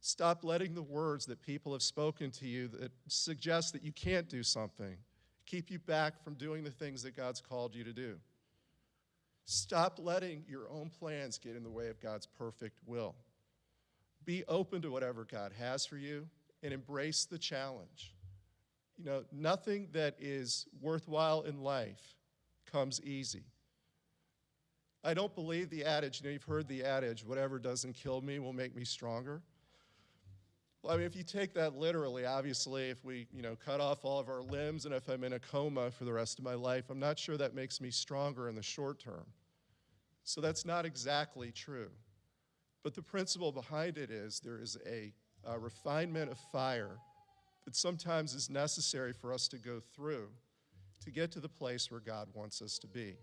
A: Stop letting the words that people have spoken to you that suggest that you can't do something keep you back from doing the things that God's called you to do. Stop letting your own plans get in the way of God's perfect will. Be open to whatever God has for you and embrace the challenge. You know, nothing that is worthwhile in life comes easy. I don't believe the adage, you've heard the adage, whatever doesn't kill me will make me stronger. Well, I mean, if you take that literally, obviously, if we, cut off all of our limbs and if I'm in a coma for the rest of my life, I'm not sure that makes me stronger in the short term. So that's not exactly true. But the principle behind it is there is a refinement of fire that sometimes is necessary for us to go through to get to the place where God wants us to be.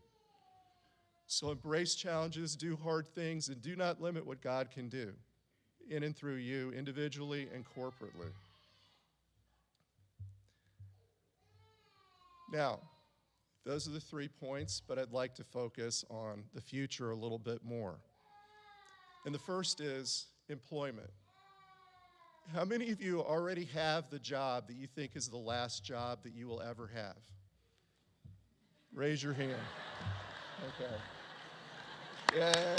A: So embrace challenges, do hard things, and do not limit what God can do in and through you, individually and corporately. Now, those are the 3 points, but I'd like to focus on the future a little bit more. And the first is employment. How many of you already have the job that you think is the last job that you will ever have? Raise your hand. Okay. Yay.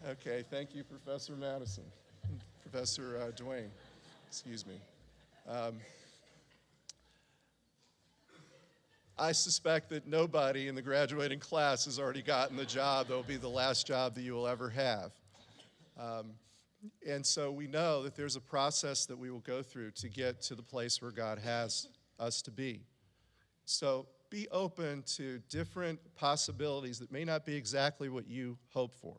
A: Okay, thank you, Professor Madison. Professor Duane, excuse me. I suspect that nobody in the graduating class has already gotten the job that will be the last job that you will ever have. And so we know that there's a process that we will go through to get to the place where God has us to be. So be open to different possibilities that may not be exactly what you hope for.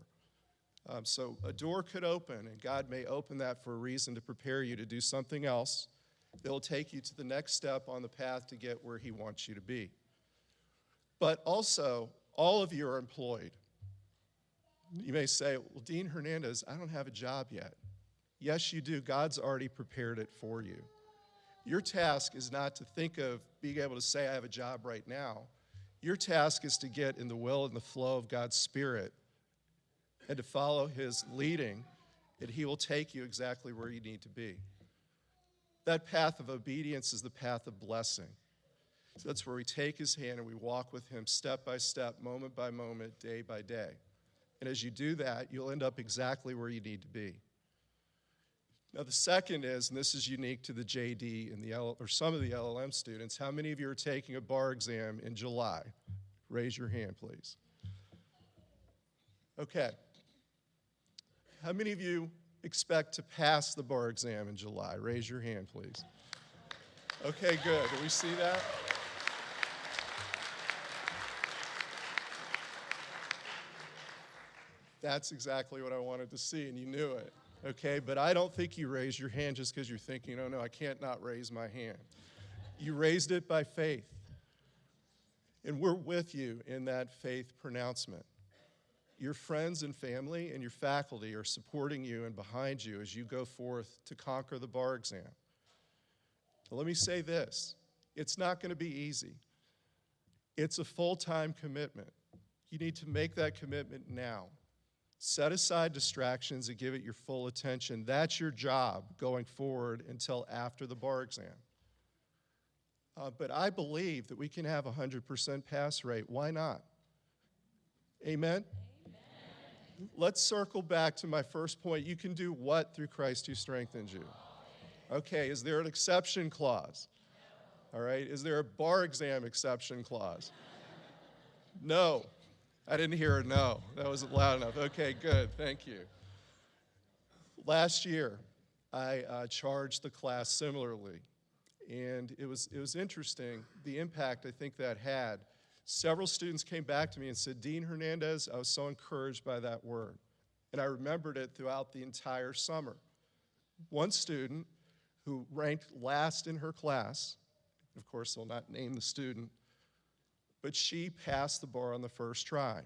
A: So a door could open, and God may open that for a reason to prepare you to do something else that will take you to the next step on the path to get where He wants you to be. But also, all of you are employed. You may say, well, Dean Hernandez, I don't have a job yet. Yes, you do. God's already prepared it for you. Your task is not to think of being able to say, I have a job right now. Your task is to get in the will and the flow of God's Spirit and to follow His leading, and He will take you exactly where you need to be. That path of obedience is the path of blessing. So that's where we take His hand and we walk with Him step by step, moment by moment, day by day. And as you do that, you'll end up exactly where you need to be. Now the second is, and this is unique to the JD and or some of the LLM students, how many of you are taking a bar exam in July? Raise your hand, please. Okay. How many of you expect to pass the bar exam in July? Raise your hand, please. Okay, good. Do we see that? That's exactly what I wanted to see, and you knew it. Okay, but I don't think you raised your hand just because you're thinking, oh no, I can't not raise my hand. You raised it by faith. And we're with you in that faith pronouncement. Your friends and family and your faculty are supporting you and behind you as you go forth to conquer the bar exam. But let me say this, it's not going to be easy. It's a full-time commitment. You need to make that commitment now. Set aside distractions and give it your full attention. That's your job going forward until after the bar exam. But I believe that we can have a 100% pass rate. Why not? Amen? Let's circle back to my first point. You can do what through Christ who strengthens you? Okay, is there an exception clause? All right, is there a bar exam exception clause? No. I didn't hear a no. That wasn't loud enough. Okay, good, thank you. Last year, I charged the class similarly, and it was interesting, the impact I think that had. Several students came back to me and said, Dean Hernandez, I was so encouraged by that word. And I remembered it throughout the entire summer. One student who ranked last in her class, of course they'll not name the student, but she passed the bar on the first try.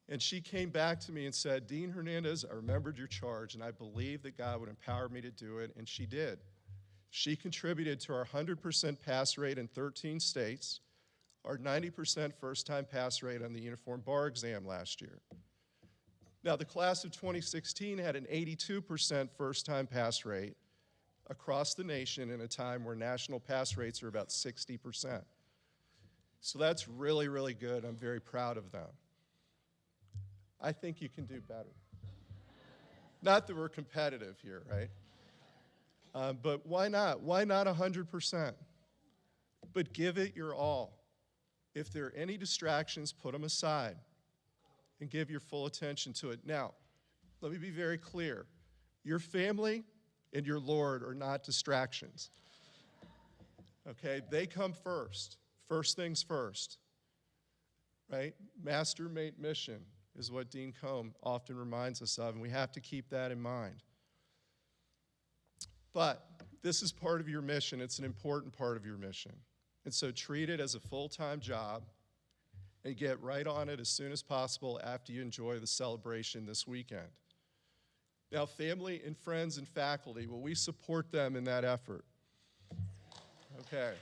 A: And she came back to me and said, Dean Hernandez, I remembered your charge, and I believed that God would empower me to do it, and she did. She contributed to our 100% pass rate in 13 states, our 90% first-time pass rate on the uniform bar exam last year. Now, the class of 2016 had an 82% first-time pass rate across the nation in a time where national pass rates are about 60%. So that's really, really good. I'm very proud of them. I think you can do better. Not that we're competitive here, right? But why not? Why not 100%? But give it your all. If there are any distractions, put them aside and give your full attention to it. Now, let me be very clear. Your family and your Lord are not distractions. Okay? They come first. First things first. Right? Master, mate, mission is what Dean Combe often reminds us of, and we have to keep that in mind. But this is part of your mission. It's an important part of your mission. And so treat it as a full-time job and get right on it as soon as possible after you enjoy the celebration this weekend. Now, family and friends and faculty, will we support them in that effort? Okay.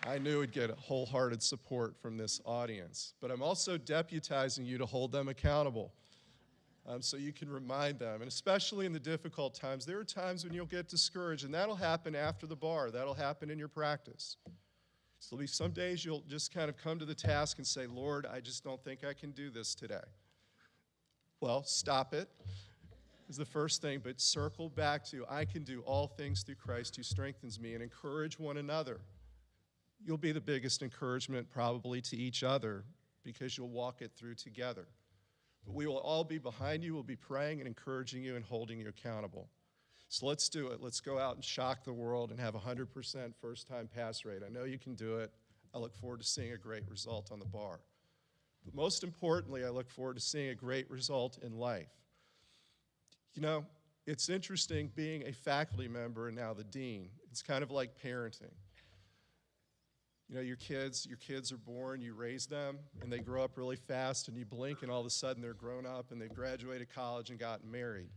A: I knew we'd get a wholehearted support from this audience, but I'm also deputizing you to hold them accountable so you can remind them, and especially in the difficult times. There are times when you'll get discouraged, and that'll happen after the bar. That'll happen in your practice. So there'll be some days you'll just kind of come to the task and say, Lord, I just don't think I can do this today. Well, stop it is the first thing, but circle back to, I can do all things through Christ who strengthens me, and encourage one another. You'll be the biggest encouragement probably to each other because you'll walk it through together. But we will all be behind you. We'll be praying and encouraging you and holding you accountable. So let's do it. Let's go out and shock the world and have a 100% first-time pass rate. I know you can do it. I look forward to seeing a great result on the bar. But most importantly, I look forward to seeing a great result in life. You know, it's interesting being a faculty member and now the dean. It's kind of like parenting. You know, your kids are born, you raise them, and they grow up really fast, and you blink, and all of a sudden they're grown up, and they've graduated college and gotten married.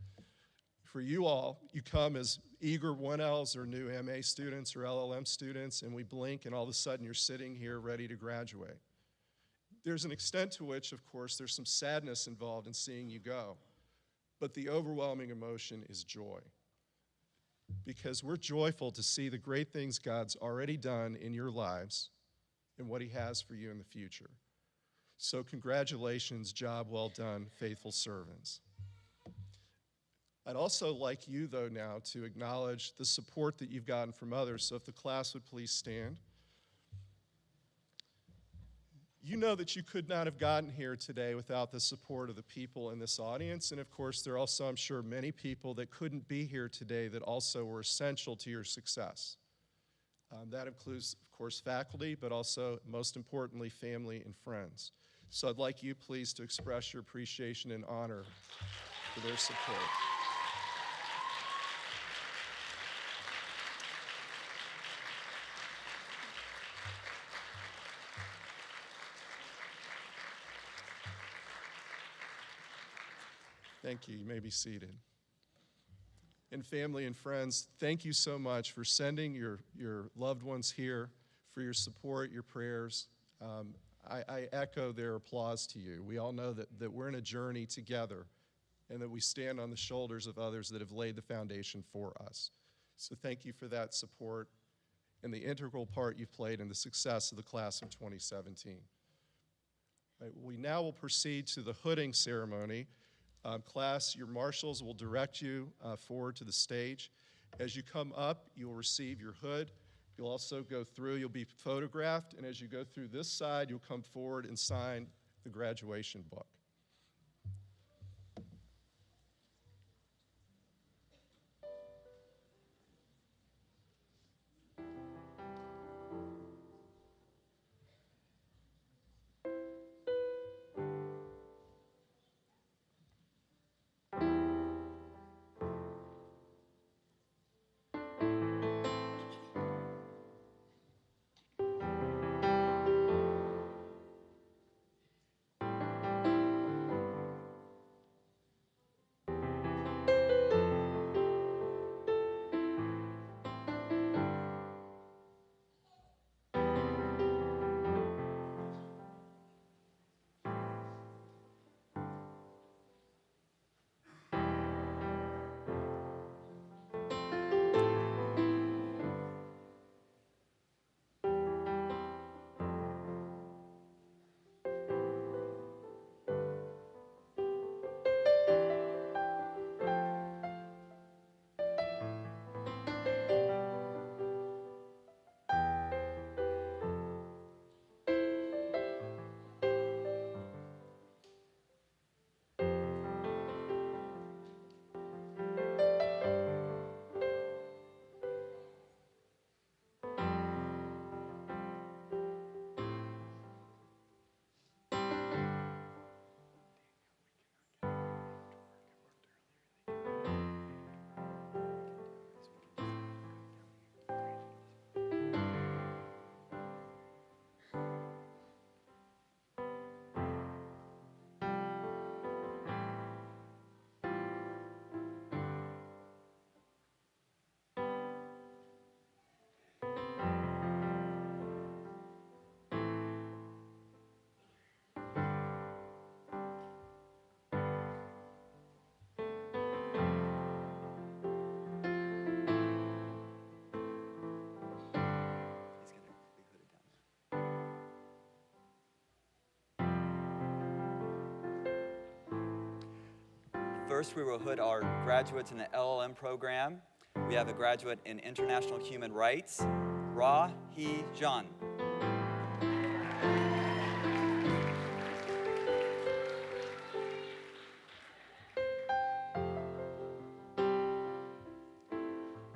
A: For you all, you come as eager 1Ls or new MA students or LLM students, and we blink, and all of a sudden you're sitting here ready to graduate. There's an extent to which, of course, there's some sadness involved in seeing you go, but the overwhelming emotion is joy. Because we're joyful to see the great things God's already done in your lives and what he has for you in the future. So congratulations, job well done, faithful servants. I'd also like you, though, now to acknowledge the support that you've gotten from others. So if the class would please stand. You know that you could not have gotten here today without the support of the people in this audience. And of course, there are also, I'm sure, many people that couldn't be here today that also were essential to your success. That includes, of course, faculty, but also, most importantly, family and friends. So I'd like you, please, to express your appreciation and honor for their support. Thank you. You may be seated. And family and friends, thank you so much for sending your loved ones here, for your support, your prayers. I echo their applause to you. We all know that we're in a journey together and that we stand on the shoulders of others that have laid the foundation for us. So thank you for that support and the integral part you've played in the success of the class of 2017. Right, we now will proceed to the hooding ceremony, Class, your marshals will direct you forward to the stage. As you come up, you'll receive your hood. You'll also go through, you'll be photographed, and as you go through this side, you'll come forward and sign the graduation book.
J: First, we will hood our graduates in the LLM program. We have a graduate in International Human Rights, Ra Hee Jan.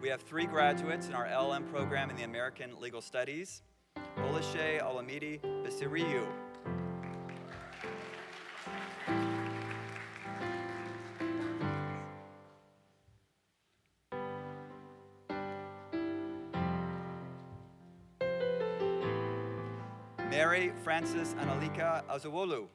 J: We have 3 graduates in our LLM program in the American Legal Studies, Olashe Olamide Basiriyu. Mary Frances Analika Azawolu.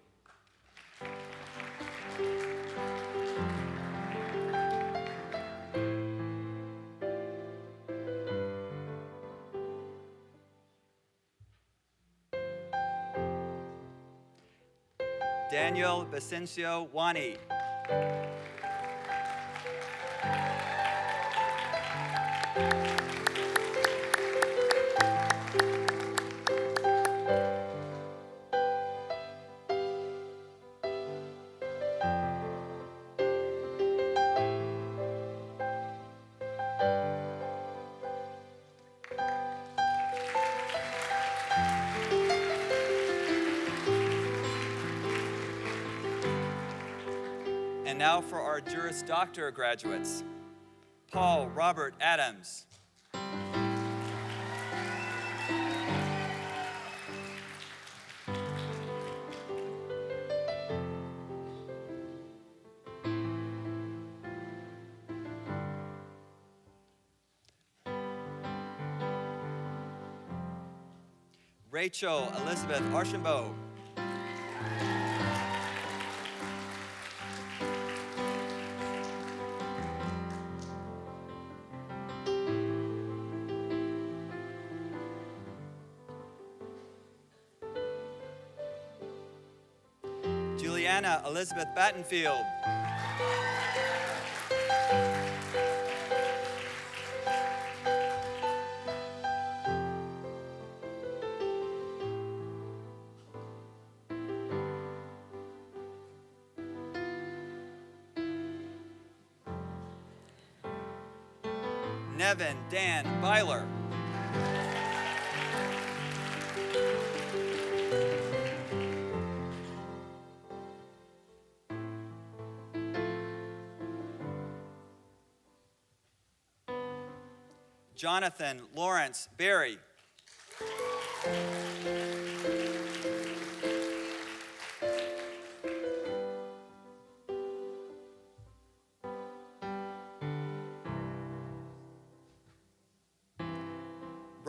J: Daniel Vicencio Wani. And now for our Juris Doctor graduates, Paul Robert Adams. Rachel Elizabeth Archambault. Juliana Elizabeth Battenfield. Nevin Dan Byler. Jonathan Lawrence Berry.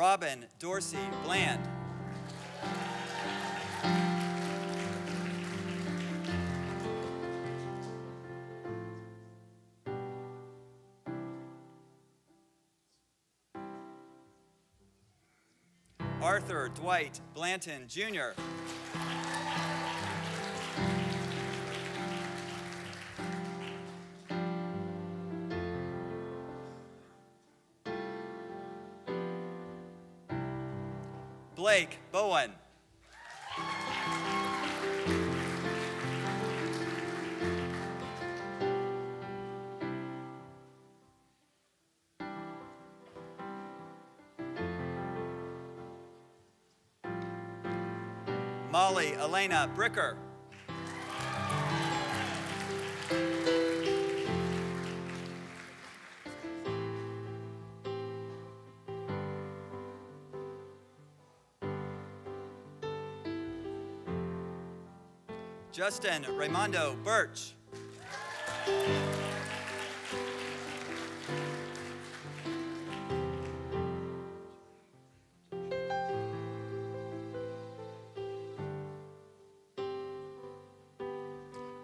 J: Robin Dorsey Bland. Arthur Dwight Blanton, Jr. Blake Bowen. Molly Elena Bricker. Justin Raimondo Birch.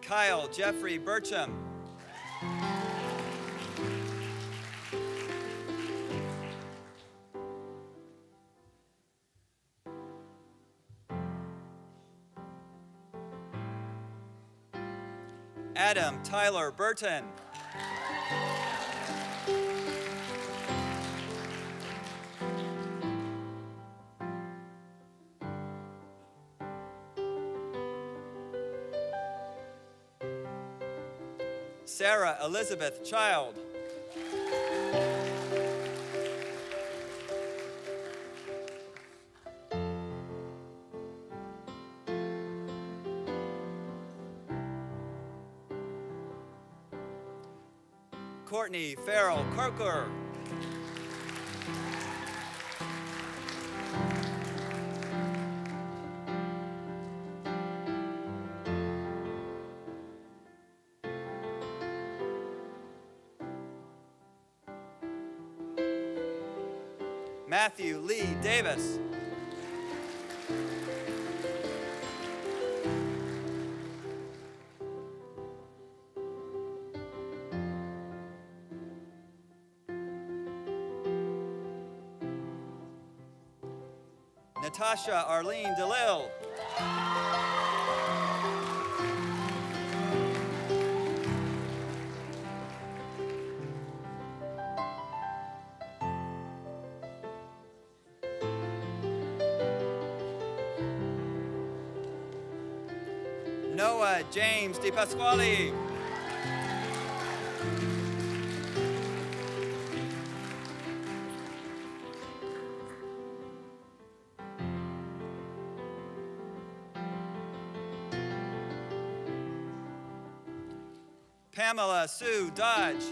J: Kyle Jeffrey Burcham. Adam Tyler Burton. Sarah Elizabeth Child. Courtney Farrell Croker. Matthew Lee Davis. Natasha Arlene DeLille. Noah James DePasquale. Pamela Sue Dodge.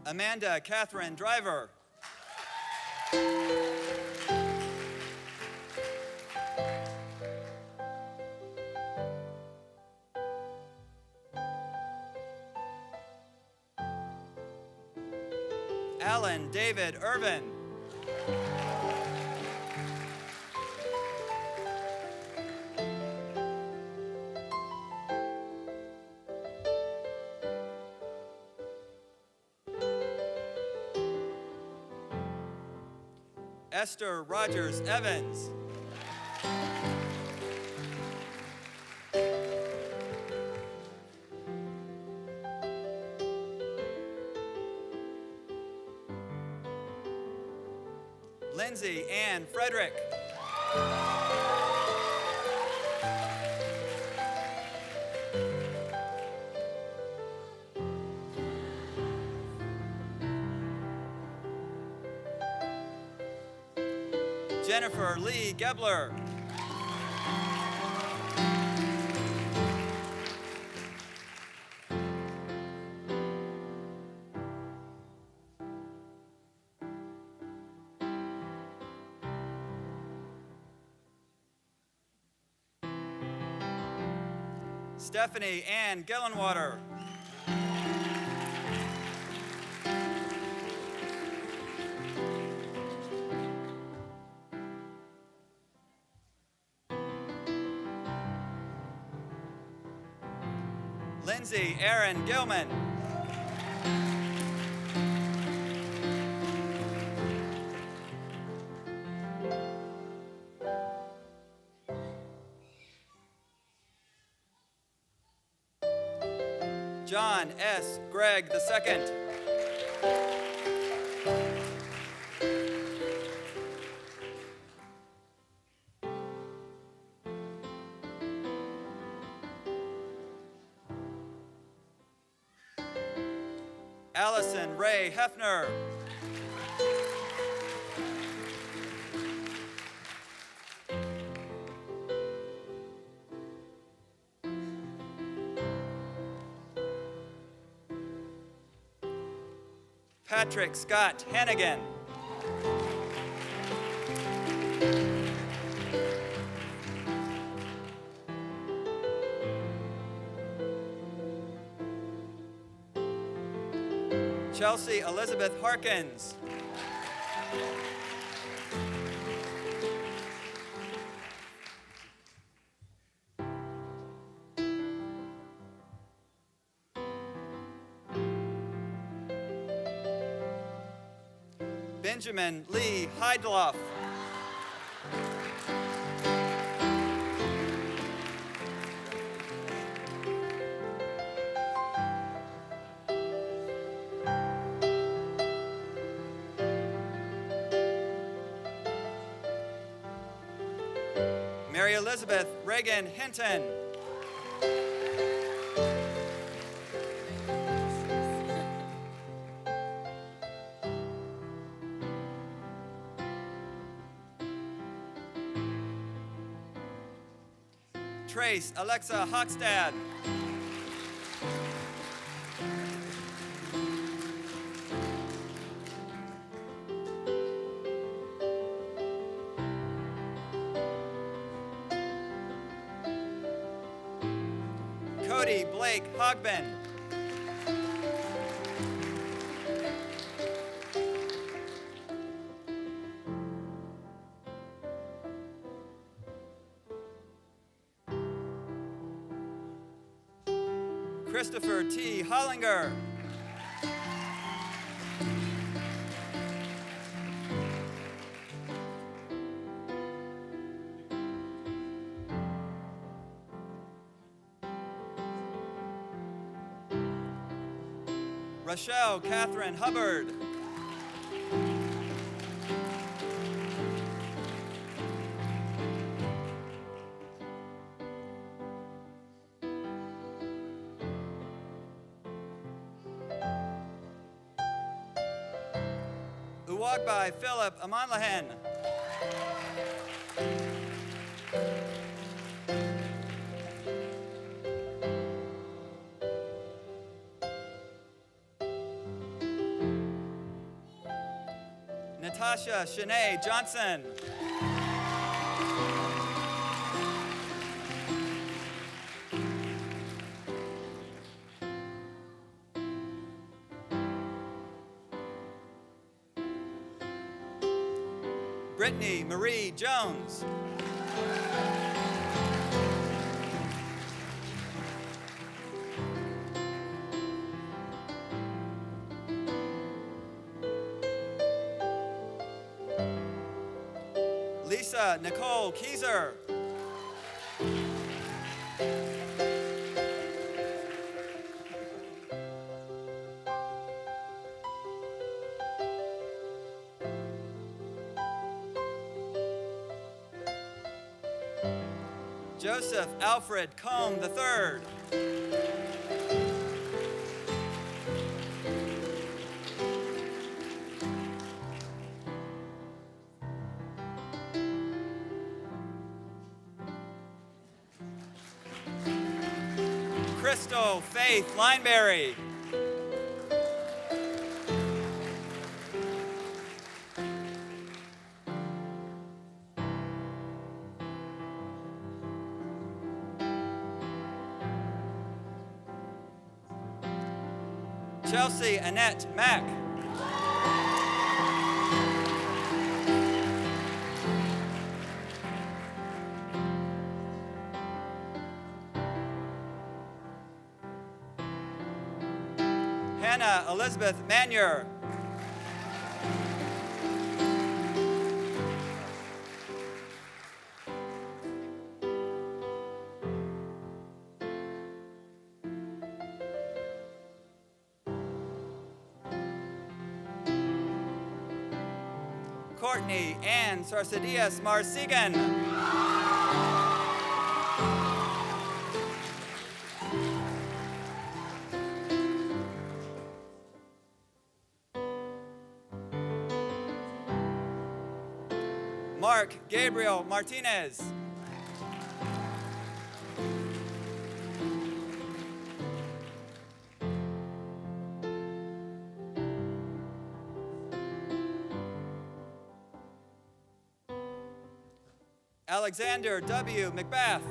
J: Amanda Catherine Driver. Alan David Irvin. Esther Rogers Evans. Lindsay Ann Frederick. Jennifer Lee Gebler. Stephanie Ann Gellenwater. Lindsay Aaron Gilman. John S. Gregg II. Allison Ray Hefner. Patrick Scott Hannigan. Chelsea Elizabeth Harkins. Benjamin Lee Heidloff. Mary Elizabeth Reagan Hinton. Trace Alexa Hockstad. Cody Blake Hogben. Christopher T. Hollinger. Rochelle Catherine Hubbard. Uwagbai Philip Amanlahen. Natasha Shanae Johnson. Brittany Marie Jones. Lisa Nicole Keyser. Joseph Alfred Combe III. Crystal Faith Lineberry. Chelsea Annette Mack. Hannah Elizabeth Manure. Courtney Ann Sarcedias Marsigan. Mark Gabriel Martinez. Alexander W. McBath.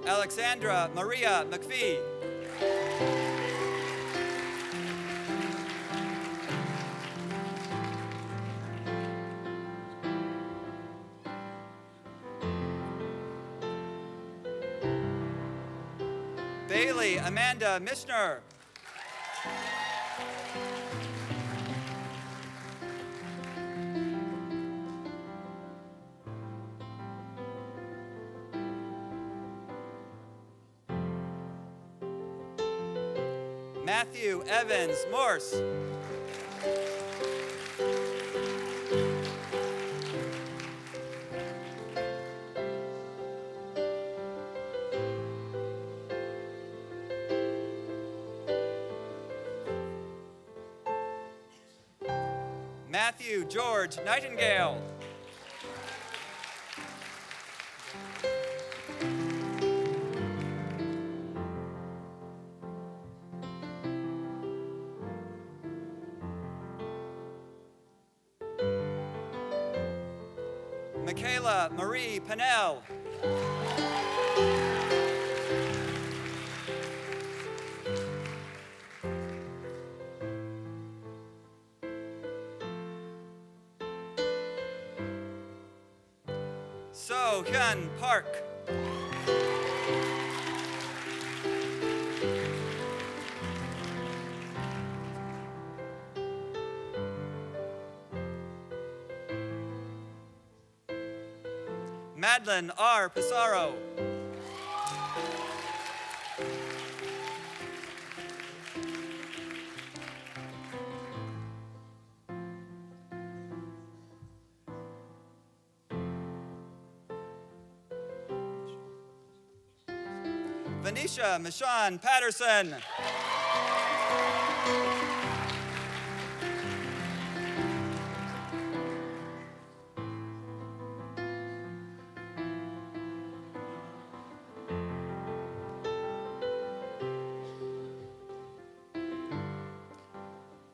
J: Alexandra Maria McPhee. Bailey Amanda Mishner. Matthew Evans Morse. Matthew George Nightingale. Michaela Marie Pennell. So Hyun Park. Madeline R. Pissarro. Venetia Michonne Patterson.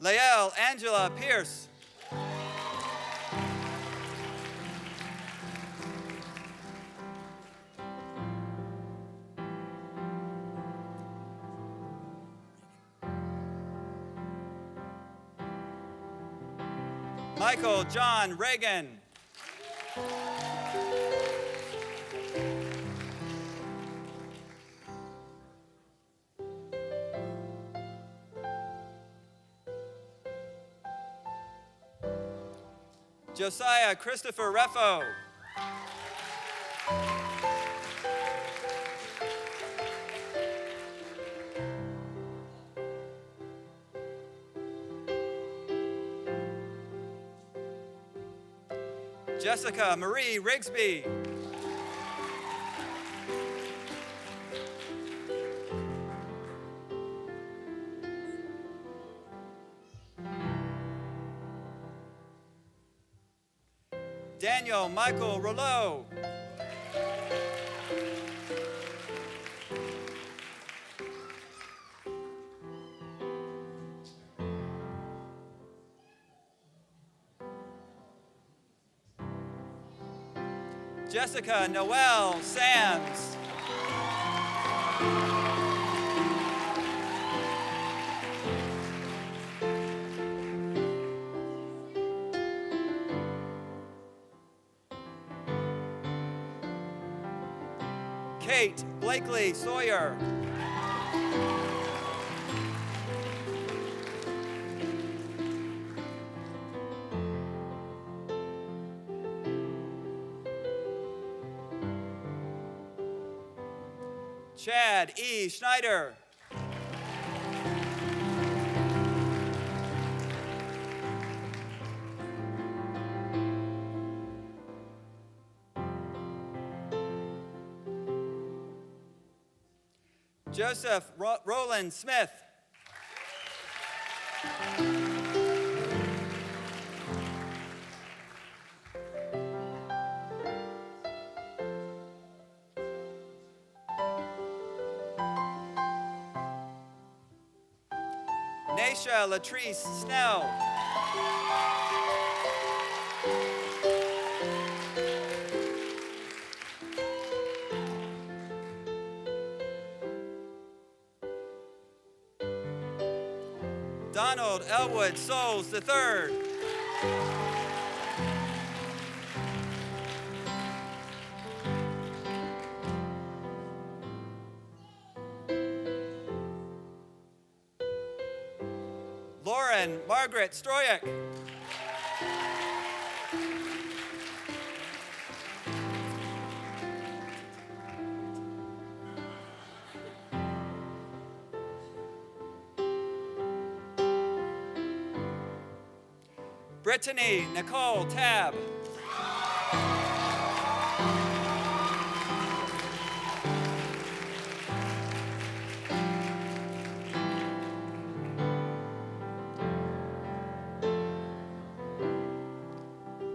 J: Lael Angela Pierce. Michael John Reagan. Josiah Christopher Reffo. Jessica Marie Rigsby. Daniel Michael Rouleau. Jessica Noel Sams. Kate Blakely Sawyer. Chad E. Schneider. Joseph Roland Smith. Naisha Latrice Snell. Donald Elwood Souls III. Lauren Margaret Stroyek. Brittany Nicole Tabb.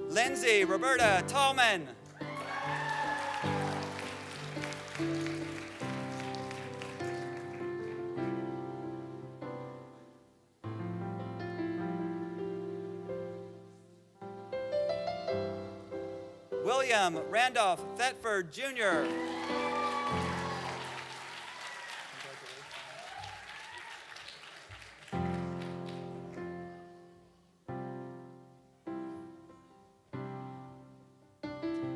J: Lindsay Roberta Tallman. William Randolph Thetford Jr.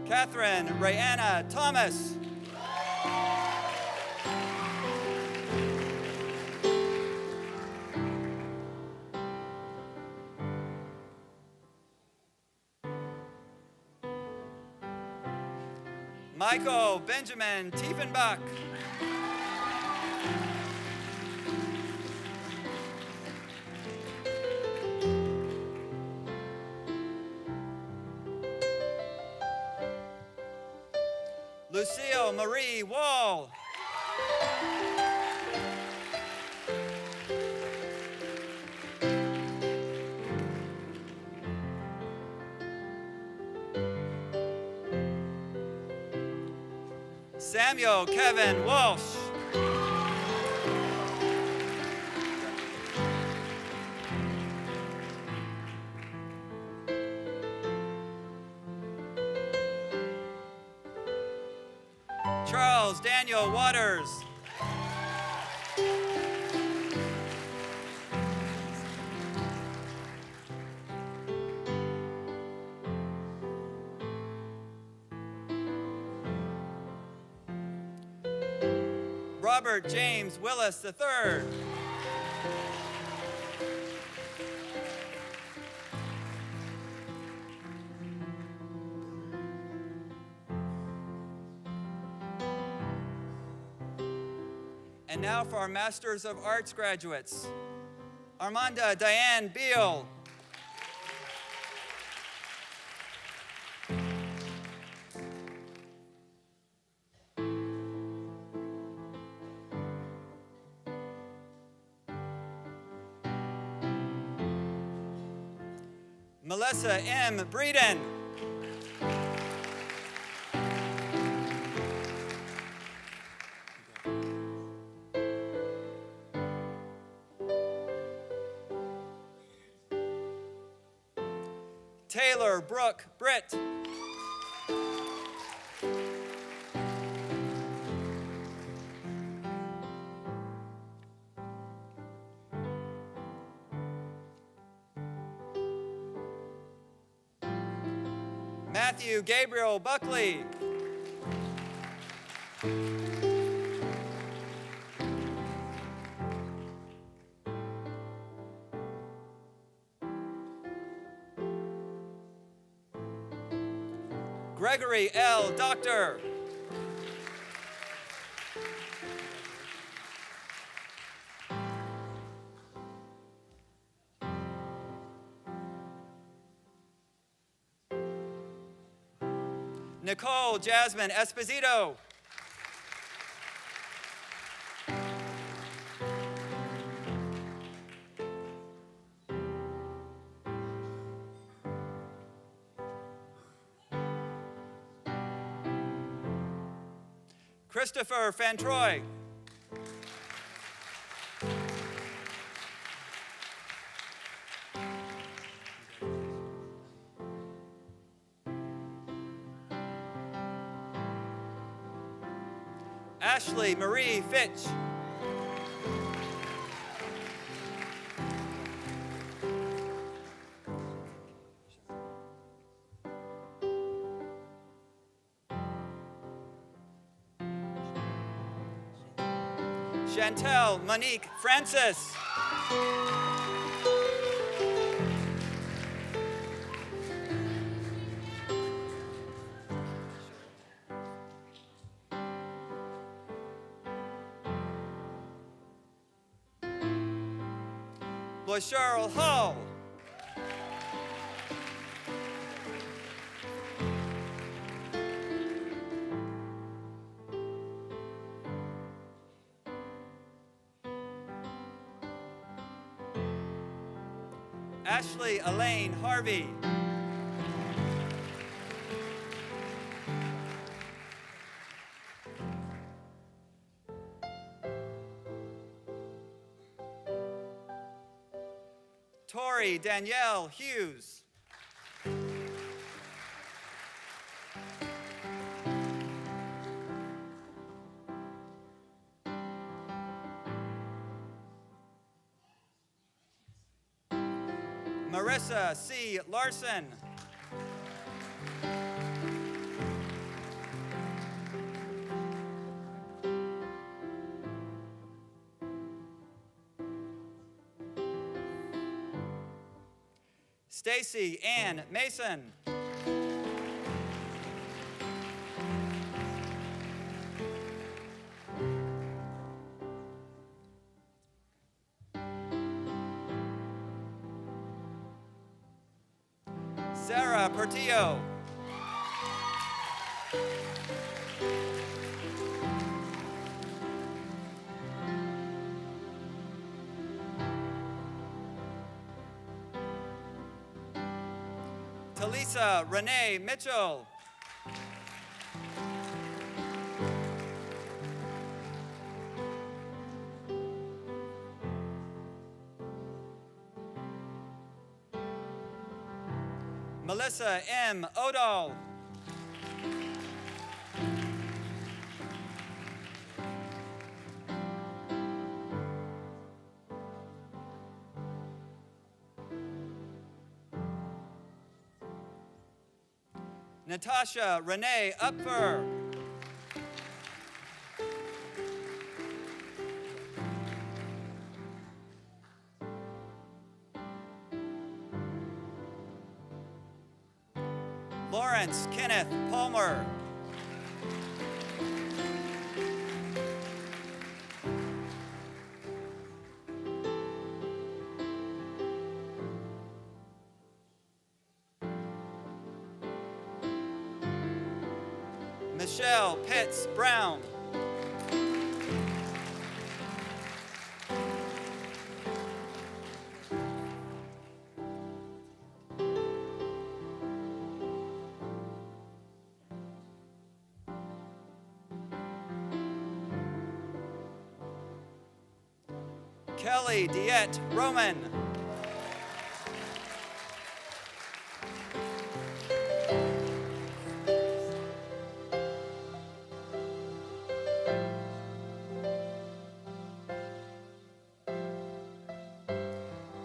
J: Catherine Rayanna Thomas. Michael Benjamin Tiefenbach. Lucille Marie Wall. Samuel Kevin Walsh. Charles Daniel Waters. Robert James Willis III. And now for our Masters of Arts graduates. Armanda Diane Beal. Melissa M. Breeden. Taylor Brooke Britt. Matthew Gabriel Buckley. Gregory L. Doctor. Nicole Jasmine Esposito. Christopher Fantroy. Ashley Marie Fitch. Chantel Monique Francis. LaCharle Hall. Ashley Elaine Harvey. Tori Danielle Hughes. Marissa C. Larson. Stacy Ann Mason. Sarah Portillo. Talisa Renee Mitchell. Melissa M. Odall. Natasha Renee Upfer. Lawrence Kenneth Palmer. Michelle Pitts Brown. Kelly Diet Roman.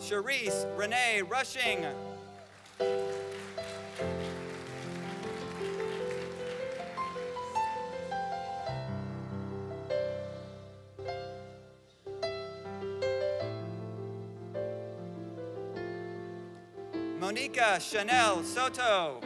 J: Charisse Renee Rushing. Monica Chanel Soto.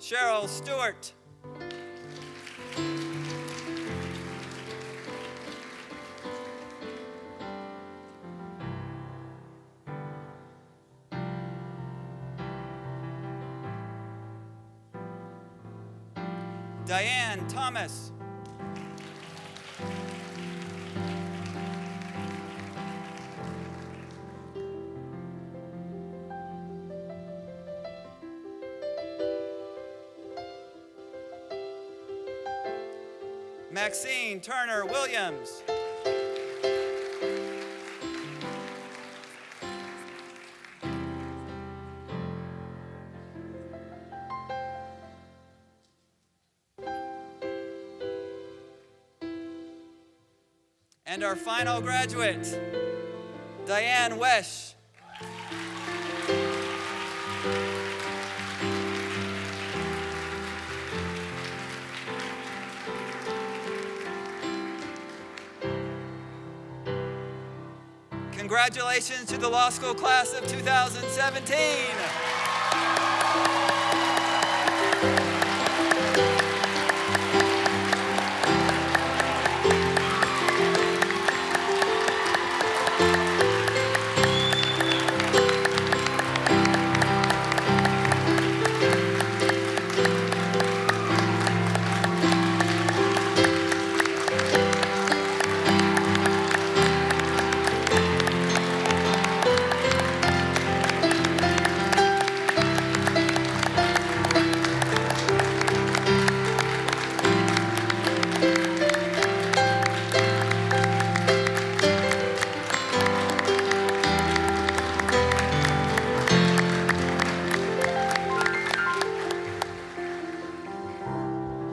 J: Cheryl Stewart. Diane Thomas. Maxine Turner Williams. And our final graduate, Diane Wesh. Congratulations to the law school class of 2017.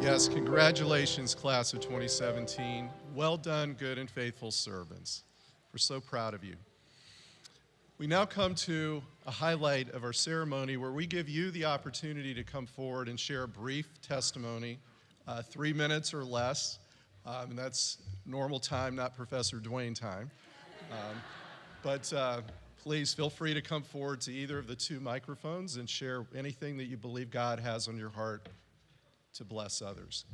A: Yes, congratulations, class of 2017. Well done, good and faithful servants. We're so proud of you. We now come to a highlight of our ceremony where we give you the opportunity to come forward and share a brief testimony, 3 minutes or less. And that's normal time, not Professor Dwayne time. But please feel free to come forward to either of the two microphones and share anything that you believe God has on your heart to bless others.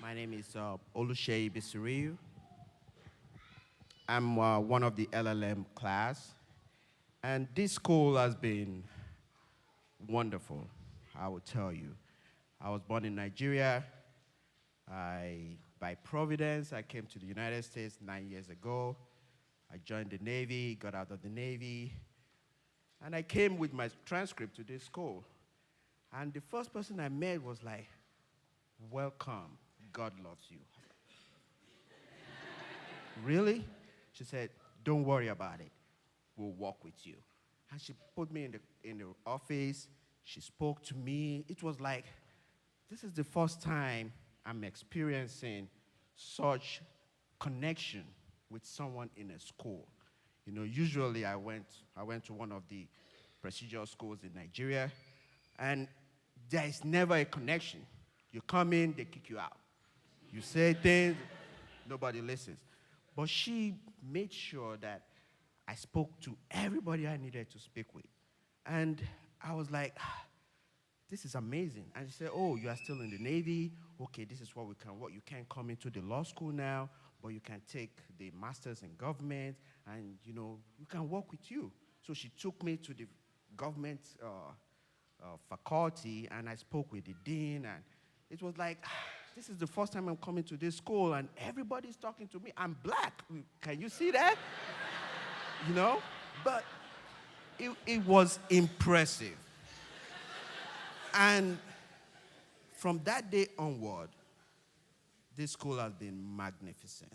K: My name is Oluseyi Bisiriyu. I'm one of the LLM class. And this school has been wonderful, I will tell you. I was born in Nigeria. By providence, I came to the United States 9 years ago. I joined the Navy, got out of the Navy, and I came with my transcript to this school. And the first person I met was like, "Welcome, God loves you." Really? She said, "Don't worry about it. We'll walk with you." And she put me in the office. She spoke to me. It was like, this is the first time I'm experiencing such connection with someone in a school. You know, usually I went to one of the prestigious schools in Nigeria, and there is never a connection. You come in, they kick you out. You say things, nobody listens. But she made sure that I spoke to everybody I needed to speak with. And I was like, this is amazing. And she said, oh, you are still in the Navy. Okay, this is what we can work. You can't come into the law school now, but you can take the master's in government, and, you know, we can work with you. So she took me to the government faculty, and I spoke with the dean, and it was like, this is the first time I'm coming to this school, and everybody's talking to me. I'm black. Can you see that? You know? But it was impressive. And from that day onward, this school has been magnificent.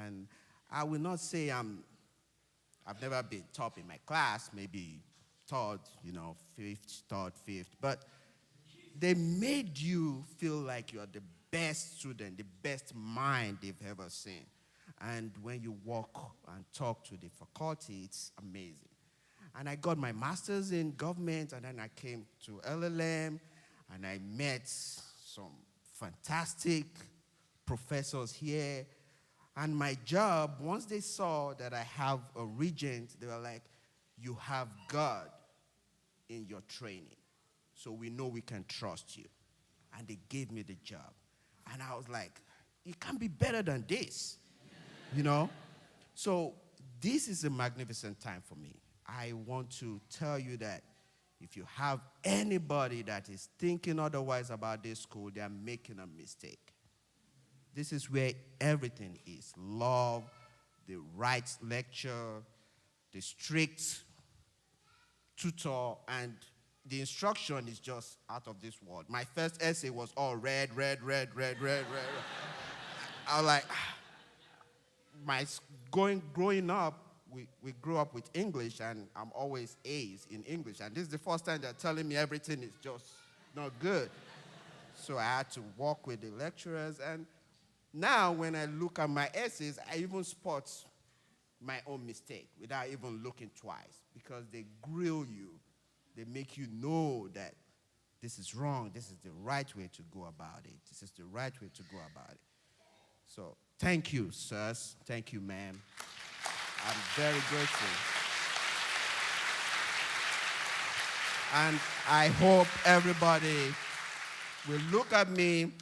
K: And I will not say I've never been top in my class, maybe third, you know, fifth, but they made you feel like you are the best student, the best mind they've ever seen. And when you walk and talk to the faculty, it's amazing. And I got my master's in government, and then I came to LLM, and I met some fantastic professors here. And my job, once they saw that I have a regent, they were like, you have God in your training, so we know we can trust you. And they gave me the job. And I was like, it can't be better than this, you know? So this is a magnificent time for me. I want to tell you that if you have anybody that is thinking otherwise about this school, they are making a mistake. This is where everything is. Love, the rights lecture, the strict tutor, and the instruction is just out of this world. My first essay was all red. I was like, growing up, we grew up with English, and I'm always A's in English. And this is the first time they're telling me everything is just not good. So I had to work with the lecturers. And now when I look at my essays, I even spot my own mistake without even looking twice, because they grill you. They make you know that this is wrong. This is the right way to go about it. This is the right way to go about it. So thank you, sirs. Thank you, ma'am. I'm very grateful. And I hope everybody will look at me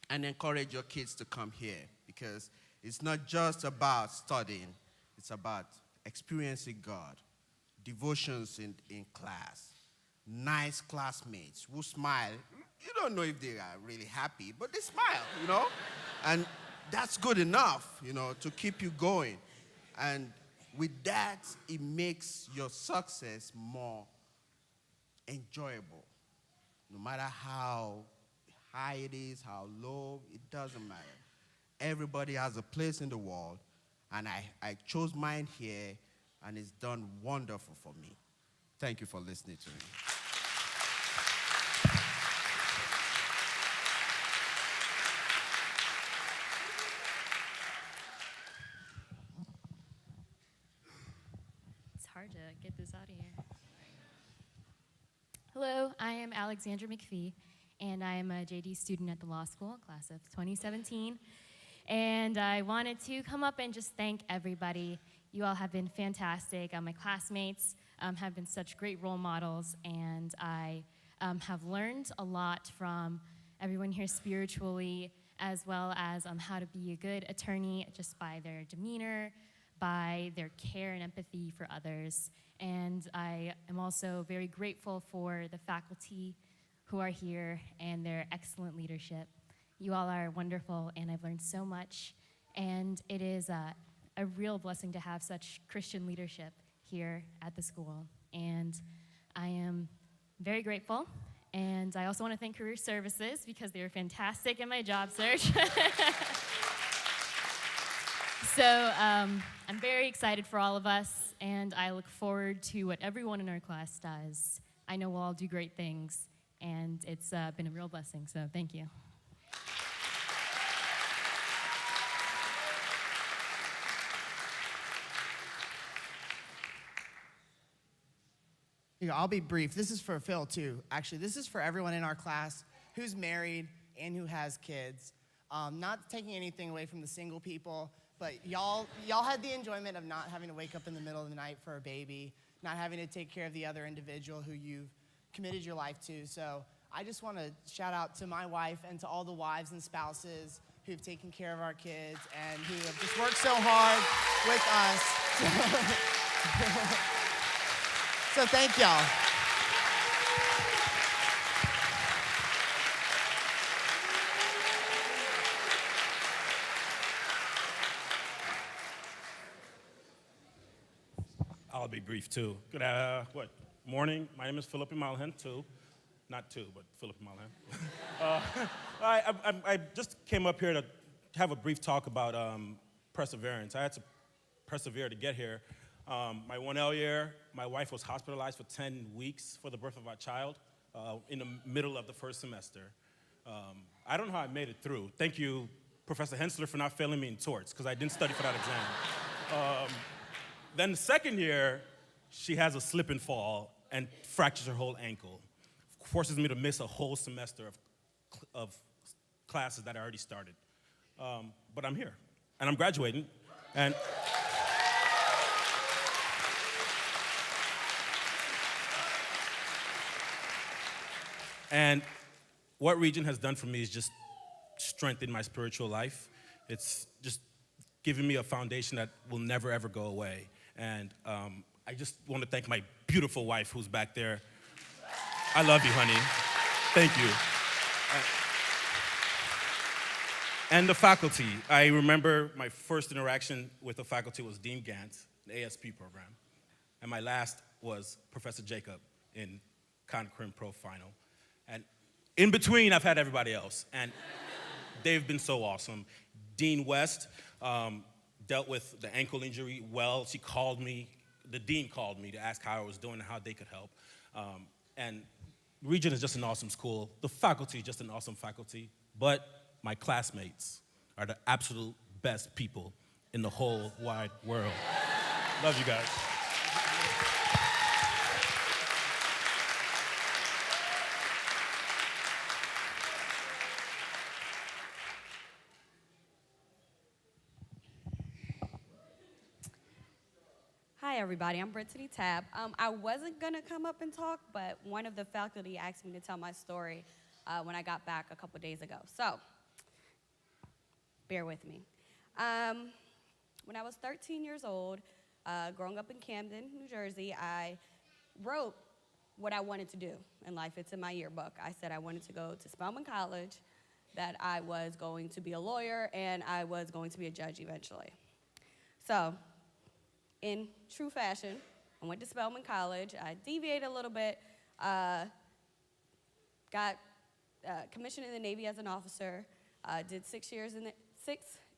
K: and encourage your kids to come here, because it's not just about studying. It's about experiencing God, devotions in class, nice classmates who smile. You don't know if they are really happy, but they smile, you know? And that's good enough, you know, to keep you going. And with that, it makes your success more enjoyable. No matter how high it is, how low, it doesn't matter. Everybody has a place in the world, and I chose mine here, and it's done wonderful for me. Thank you for listening to me.
L: It's hard to get this out of here. Hello, I am Alexandra McPhee, and I am a JD student at the law school, class of 2017. And I wanted to come up and just thank everybody. You all have been fantastic. My classmates have been such great role models, and I have learned a lot from everyone here spiritually, as well as how to be a good attorney just by their demeanor, by their care and empathy for others. And I am also very grateful for the faculty who are here and their excellent leadership. You all are wonderful, and I've learned so much. And it is a real blessing to have such Christian leadership here at the school. And I am very grateful. And I also want to thank Career Services, because they were fantastic in my job search. So I'm very excited for all of us, and I look forward to what everyone in our class does. I know we'll all do great things, and it's been a real blessing, so thank you.
M: I'll be brief. This is for Phil, too. Actually, this is for everyone in our class who's married and who has kids. Not taking anything away from the single people, but y'all had the enjoyment of not having to wake up in the middle of the night for a baby, not having to take care of the other individual who you've committed your life to. So I just want to shout out to my wife and to all the wives and spouses who've taken care of our kids and who have just worked so hard with us. So thank y'all.
N: I'll be brief too. Good morning. My name is Philip Malhan too. Not two, but Philip Malhan. I just came up here to have a brief talk about perseverance. I had to persevere to get here. My 1L year, my wife was hospitalized for 10 weeks for the birth of our child in the middle of the first semester. I don't know how I made it through. Thank you, Professor Hensler, for not failing me in torts, because I didn't study for that exam. Then the second year, she has a slip and fall and fractures her whole ankle. Forces me to miss a whole semester of classes that I already started. But I'm here, and I'm graduating. And what Regent has done for me is just strengthened my spiritual life. It's just given me a foundation that will never, ever go away. And I just want to thank my beautiful wife who's back there. I love you, honey. Thank you. And the faculty. I remember my first interaction with the faculty was Dean Gantz, the ASP program. And my last was Professor Jacob in Con Crim Pro Final. And in between, I've had everybody else. And they've been so awesome. Dean West dealt with the ankle injury well. She called me, the dean called me to ask how I was doing and how they could help. And Regent is just an awesome school. The faculty is just an awesome faculty. But my classmates are the absolute best people in the whole wide world. Love you guys.
O: Hi, everybody. I'm Brittany Tab. I wasn't going to come up and talk, but one of the faculty asked me to tell my story when I got back a couple days ago. So, bear with me. When I was 13 years old, growing up in Camden, New Jersey, I wrote what I wanted to do in life. It's in my yearbook. I said I wanted to go to Spelman College, that I was going to be a lawyer, and I was going to be a judge eventually. So, in true fashion, I went to Spelman College. I deviated a little bit, got commissioned in the Navy as an officer, did 6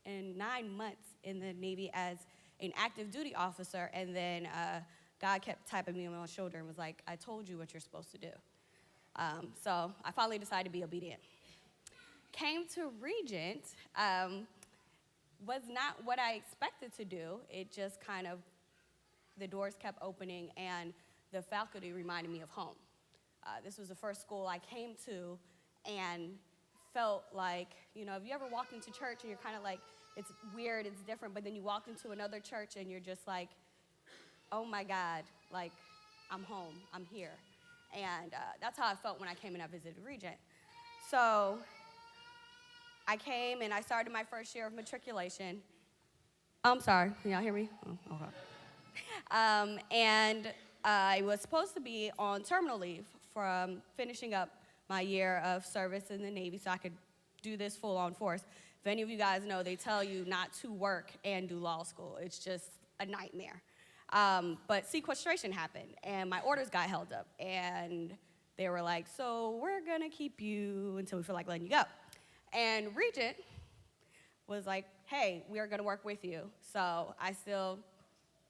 O: and 9 months in the Navy as an active duty officer, and then God kept tapping me on my shoulder and was like, I told you what you're supposed to do. So I finally decided to be obedient. Came to Regent, was not what I expected to do. It just kind of, the doors kept opening, and the faculty reminded me of home. This was the first school I came to and felt like, you know, have you ever walked into church and you're kind of like, it's weird, it's different, but then you walk into another church and you're just like, oh my God, like, I'm home, I'm here. And that's how I felt when I came and I visited Regent. So I came and I started my first year of matriculation. I'm sorry, can y'all hear me? Oh, okay. And I was supposed to be on terminal leave from finishing up my year of service in the Navy so I could do this full-on force. If any of you guys know, they tell you not to work and do law school. It's just a nightmare. But sequestration happened, and my orders got held up, and they were like, so we're gonna keep you until we feel like letting you go. And Regent was like, hey, we're gonna work with you. So I still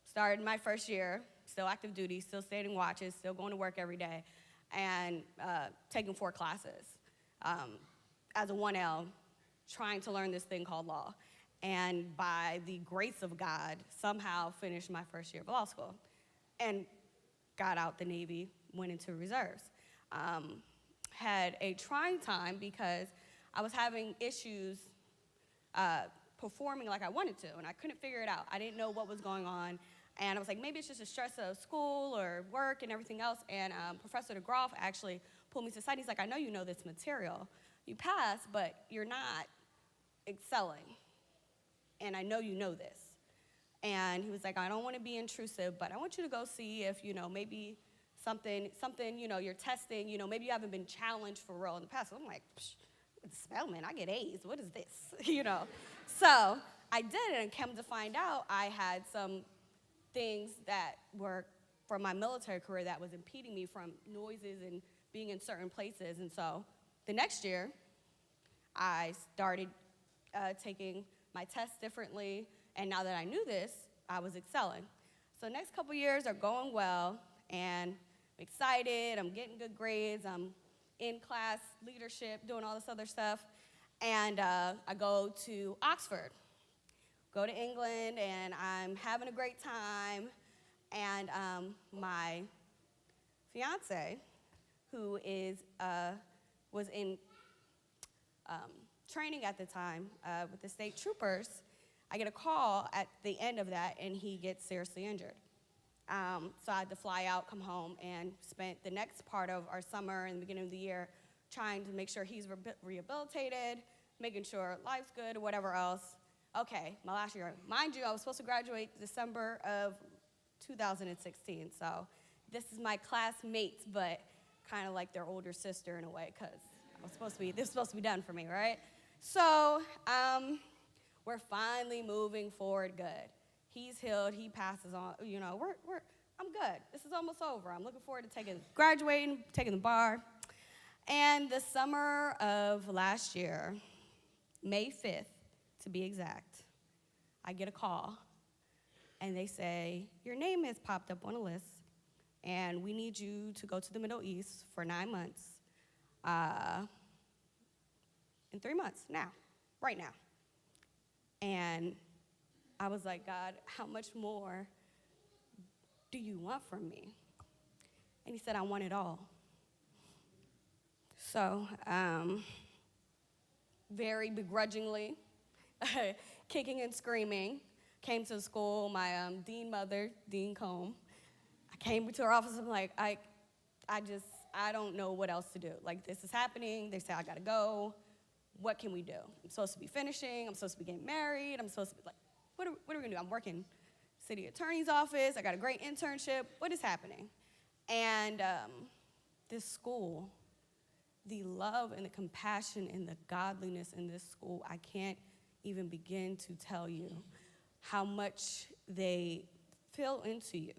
O: started my first year, still active duty, still standing watches, still going to work every day, and taking 4 classes as a 1L, trying to learn this thing called law. And by the grace of God, somehow finished my first year of law school and got out the Navy, went into reserves. Had a trying time because I was having issues performing like I wanted to, and I couldn't figure it out. I didn't know what was going on. And I was like, maybe it's just the stress of school or work and everything else. And Professor DeGroff actually pulled me to the side. He's like, I know you know this material. You passed, but you're not excelling. And I know you know this. And he was like, I don't want to be intrusive, but I want you to go see if, maybe something, you're testing, maybe you haven't been challenged for real in the past. So I'm like, Spellman, I get A's. What is this? So I did it, and come to find out, I had some things that were from my military career that was impeding me from noises and being in certain places. And so the next year, I started taking my tests differently, and now that I knew this, I was excelling. So the next couple years are going well, and I'm excited, I'm getting good grades, I'm in class leadership, doing all this other stuff, and I go to Oxford, go to England, and I'm having a great time, and my fiance, who was in training at the time with the state troopers, I get a call at the end of that, and he gets seriously injured. So I had to fly out, come home, and spent the next part of our summer and the beginning of the year trying to make sure he's rehabilitated, making sure life's good, or whatever else. Okay, my last year. Mind you, I was supposed to graduate December of 2016, so this is my classmates, but kind of like their older sister in a way, because this was supposed to be done for me, right? So we're finally moving forward good. He's healed, he passes on, I'm good. This is almost over. I'm looking forward to graduating, taking the bar. And the summer of last year, May 5th, to be exact, I get a call, and they say, your name has popped up on a list, and we need you to go to the Middle East for 9 months, in 3 months, right now. And I was like, God, how much more do you want from me? And he said, I want it all. So, very begrudgingly, kicking and screaming, came to school, my dean mother, Dean Combe. I came to her office, I'm like, I don't know what else to do. Like, this is happening, they say I gotta go. What can we do? I'm supposed to be finishing, I'm supposed to be getting married, I'm supposed to be like, what are we gonna do? I'm working city attorney's office, I got a great internship, what is happening? And this school, the love and the compassion and the godliness in this school, I can't even begin to tell you how much they fill into you.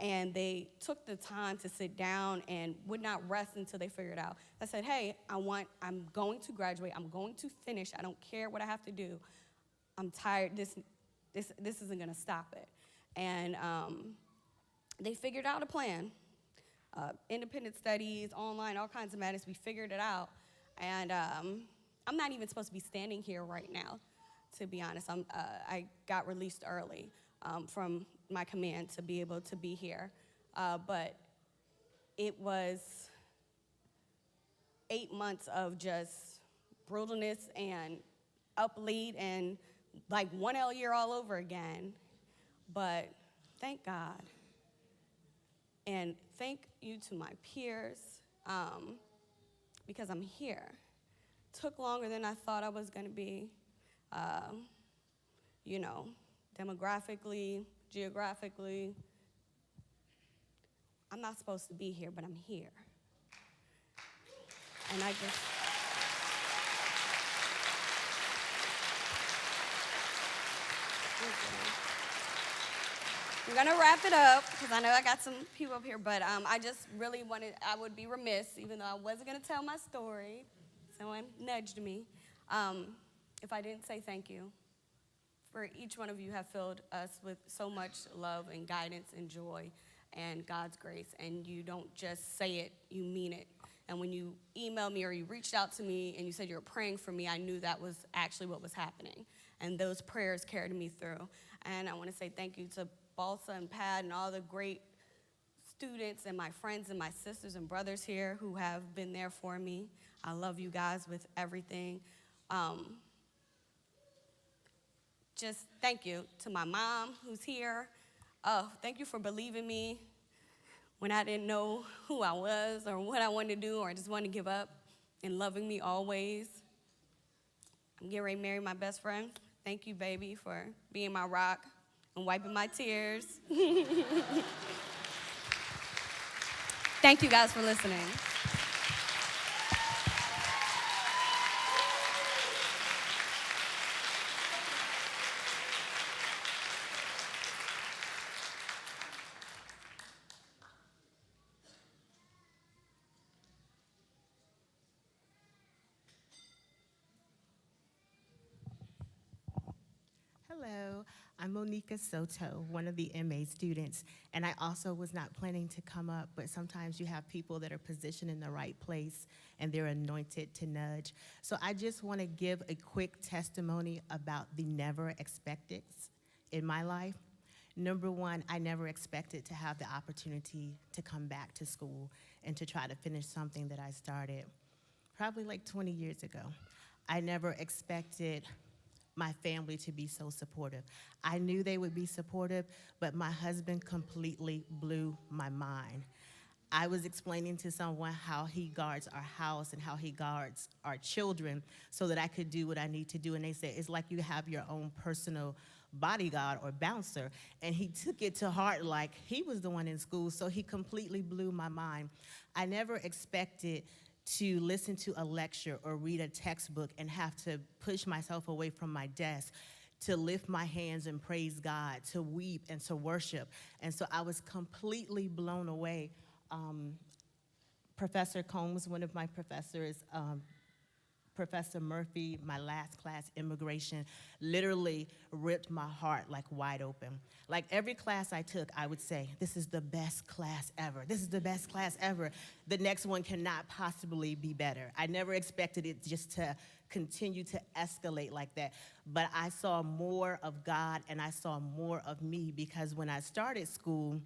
O: And they took the time to sit down and would not rest until they figured out. I said, hey, I'm going to graduate, I'm going to finish, I don't care what I have to do. I'm tired, this isn't gonna stop it. And they figured out a plan. Independent studies, online, all kinds of madness, we figured it out. And I'm not even supposed to be standing here right now, to be honest. I got released early from my command to be able to be here. But it was 8 months of just brutalness and uplead and like 1L year all over again. But thank God. And thank you to my peers, because I'm here. Took longer than I thought I was gonna be, demographically, geographically. I'm not supposed to be here, but I'm here. And I just, we're gonna wrap it up, because I know I got some people up here, but I just really I would be remiss, even though I wasn't gonna tell my story, someone nudged me, if I didn't say thank you. For each one of you have filled us with so much love and guidance and joy and God's grace, and you don't just say it, you mean it. And when you emailed me or you reached out to me and you said you were praying for me, I knew that was actually what was happening. And those prayers carried me through. And I want to say thank you to Balsa and Pat and all the great students and my friends and my sisters and brothers here who have been there for me. I love you guys with everything. Just thank you to my mom who's here. Thank you for believing me when I didn't know who I was or what I wanted to do or just wanted to give up, and loving me always. I'm getting ready to marry my best friend. Thank you, baby, for being my rock and wiping my tears. Thank you guys for listening.
P: Hello, I'm Monica Soto, one of the MA students, and I also was not planning to come up, but sometimes you have people that are positioned in the right place and they're anointed to nudge. So I just want to give a quick testimony about the never expecteds in my life. Number one, I never expected to have the opportunity to come back to school and to try to finish something that I started probably like 20 years ago. I never expected my family to be so supportive. I knew they would be supportive, but my husband completely blew my mind. I was explaining to someone how he guards our house and how he guards our children so that I could do what I need to do, and they said, it's like you have your own personal bodyguard or bouncer, and he took it to heart like he was the one in school, so he completely blew my mind. I never expected to listen to a lecture or read a textbook and have to push myself away from my desk, to lift my hands and praise God, to weep and to worship. And so I was completely blown away. Professor Combs, one of my professors, Professor Murphy, my last class, immigration, literally ripped my heart like wide open. Like every class I took, I would say, this is the best class ever. This is the best class ever. The next one cannot possibly be better. I never expected it just to continue to escalate like that. But I saw more of God and I saw more of me, because when I started school,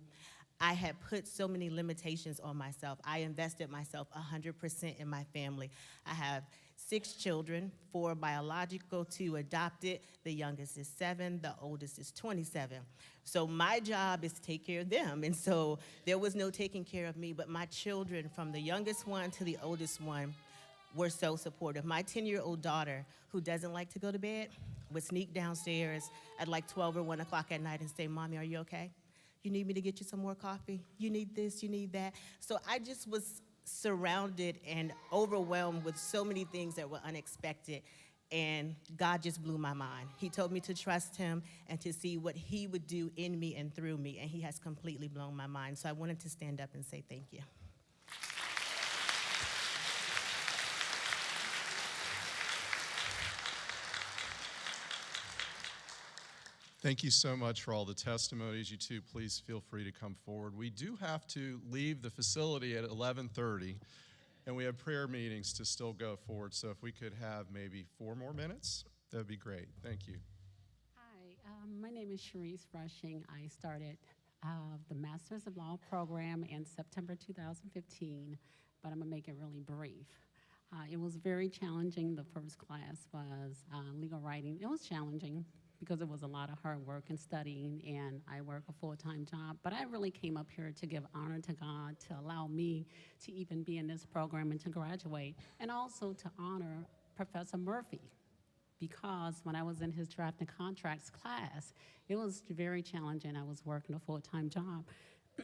P: I had put so many limitations on myself. I invested myself 100% in my family. I have 6 children, 4 biological, 2 adopted. The youngest is 7, the oldest is 27. So my job is to take care of them. And so there was no taking care of me, but my children, from the youngest one to the oldest one, were so supportive. My 10-year-old daughter, who doesn't like to go to bed, would sneak downstairs at like 12 or 1 o'clock at night and say, Mommy, are you okay? You need me to get you some more coffee? You need this, you need that. So I just was surrounded and overwhelmed with so many things that were unexpected, and God just blew my mind. He told me to trust him and to see what he would do in me and through me, and he has completely blown my mind. So I wanted to stand up and say thank you.
A: Thank you so much for all the testimonies. You two, please feel free to come forward. We do have to leave the facility at 11:30, and we have prayer meetings to still go forward. So if we could have maybe 4 more minutes, that would be great. Thank you.
Q: Hi, my name is Sharice Rushing. I started the Masters of Law program in September 2015, but I'm gonna make it really brief. It was very challenging. The first class was legal writing. It was challenging because it was a lot of hard work and studying, and I work a full-time job. But I really came up here to give honor to God, to allow me to even be in this program and to graduate, and also to honor Professor Murphy, because when I was in his draft and contracts class, it was very challenging. I was working a full-time job,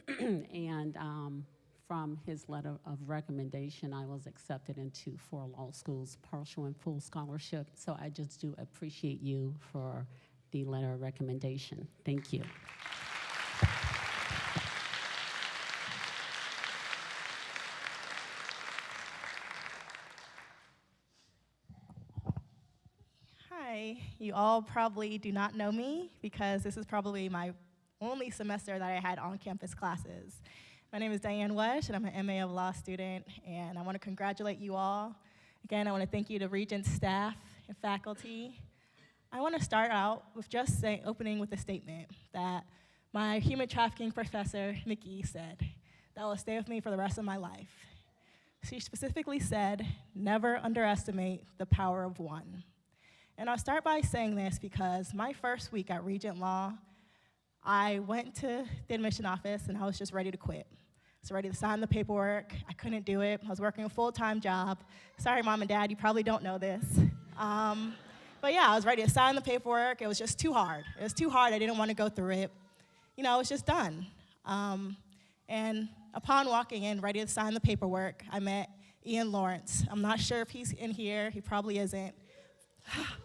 Q: and from his letter of recommendation, I was accepted into 4 law schools, partial and full scholarship. So I just do appreciate you for the letter of recommendation. Thank you.
R: Hi, you all probably do not know me because this is probably my only semester that I had on-campus classes. My name is Diane Wesh, and I'm an MA of Law student, and I want to congratulate you all. Again, I want to thank you to Regent staff and faculty. I want to start out with just opening with a statement that my human trafficking professor, Nikki, said that will stay with me for the rest of my life. She specifically said, never underestimate the power of one. And I'll start by saying this because my first week at Regent Law, I went to the admission office and I was just ready to quit. I was ready to sign the paperwork. I couldn't do it. I was working a full-time job. Sorry, Mom and Dad, you probably don't know this. But yeah, I was ready to sign the paperwork. It was just too hard. It was too hard. I didn't want to go through it. You know, I was just done. And upon walking in, ready to sign the paperwork, I met Ian Lawrence. I'm not sure if he's in here. He probably isn't.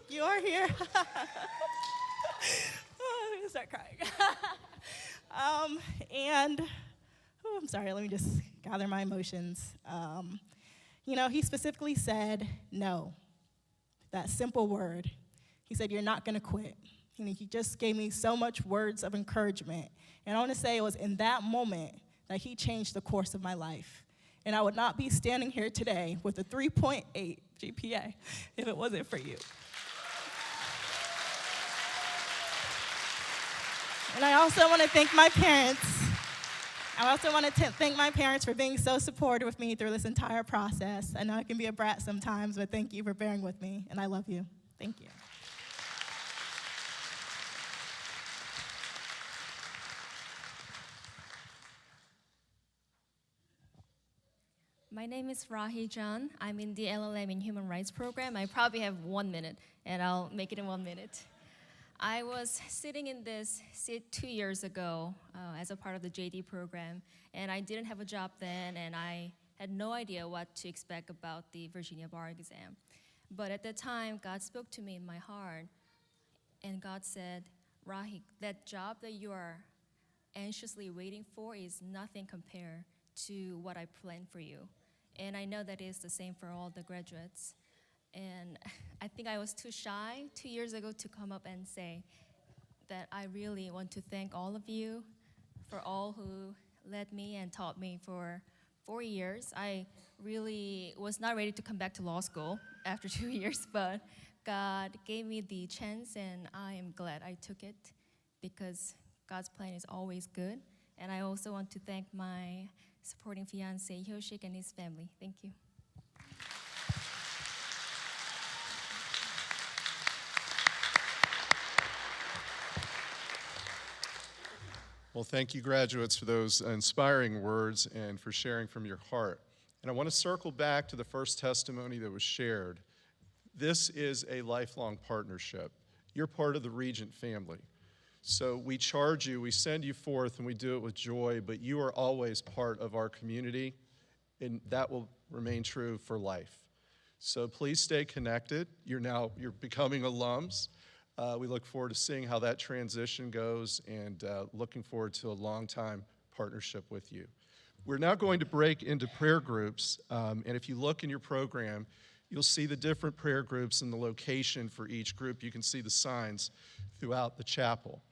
R: You are here. Oh, I'm gonna start crying. I'm sorry, let me just gather my emotions. You know, he specifically said no, that simple word. He said, you're not gonna quit. And he just gave me so much words of encouragement. And I wanna say it was in that moment that he changed the course of my life. And I would not be standing here today with a 3.8 GPA if it wasn't for you. And I also want to thank my parents. I also want to thank my parents for being so supportive with me through this entire process. I know I can be a brat sometimes, but thank you for bearing with me, and I love you. Thank you.
L: My name is Rahi Jan. I'm in the LLM in Human Rights program. I probably have 1 minute, and I'll make it in 1 minute. I was sitting in this seat 2 years ago as a part of the JD program, and I didn't have a job then, and I had no idea what to expect about the Virginia bar exam. But at that time, God spoke to me in my heart, and God said, Rahi, that job that you are anxiously waiting for is nothing compared to what I planned for you. And I know that is the same for all the graduates. And I think I was too shy 2 years ago to come up and say that I really want to thank all of you for all who led me and taught me for 4 years. I really was not ready to come back to law school after 2 years, but God gave me the chance, and I am glad I took it because God's plan is always good. And I also want to thank my supporting fiance, Hyoshik, and his family. Thank you.
A: Well, thank you, graduates, for those inspiring words and for sharing from your heart. And I want to circle back to the first testimony that was shared. This is a lifelong partnership. You're part of the Regent family. So we charge you, we send you forth, and we do it with joy, but you are always part of our community, and that will remain true for life. So please stay connected. You're becoming alums. We look forward to seeing how that transition goes, and looking forward to a long-time partnership with you. We're now going to break into prayer groups, and if you look in your program, you'll see the different prayer groups and the location for each group. You can see the signs throughout the chapel.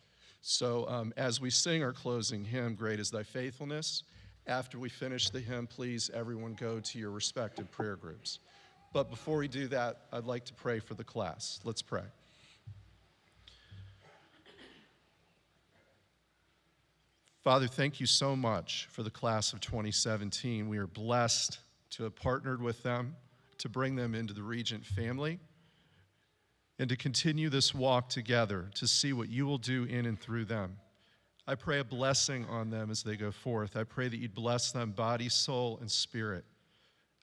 A: So as we sing our closing hymn, Great is Thy Faithfulness, after we finish the hymn, please, everyone go to your respective prayer groups. But before we do that, I'd like to pray for the class. Let's pray. Father, thank you so much for the class of 2017. We are blessed to have partnered with them, to bring them into the Regent family, and to continue this walk together to see what you will do in and through them. I pray a blessing on them as they go forth. I pray that you'd bless them body, soul, and spirit.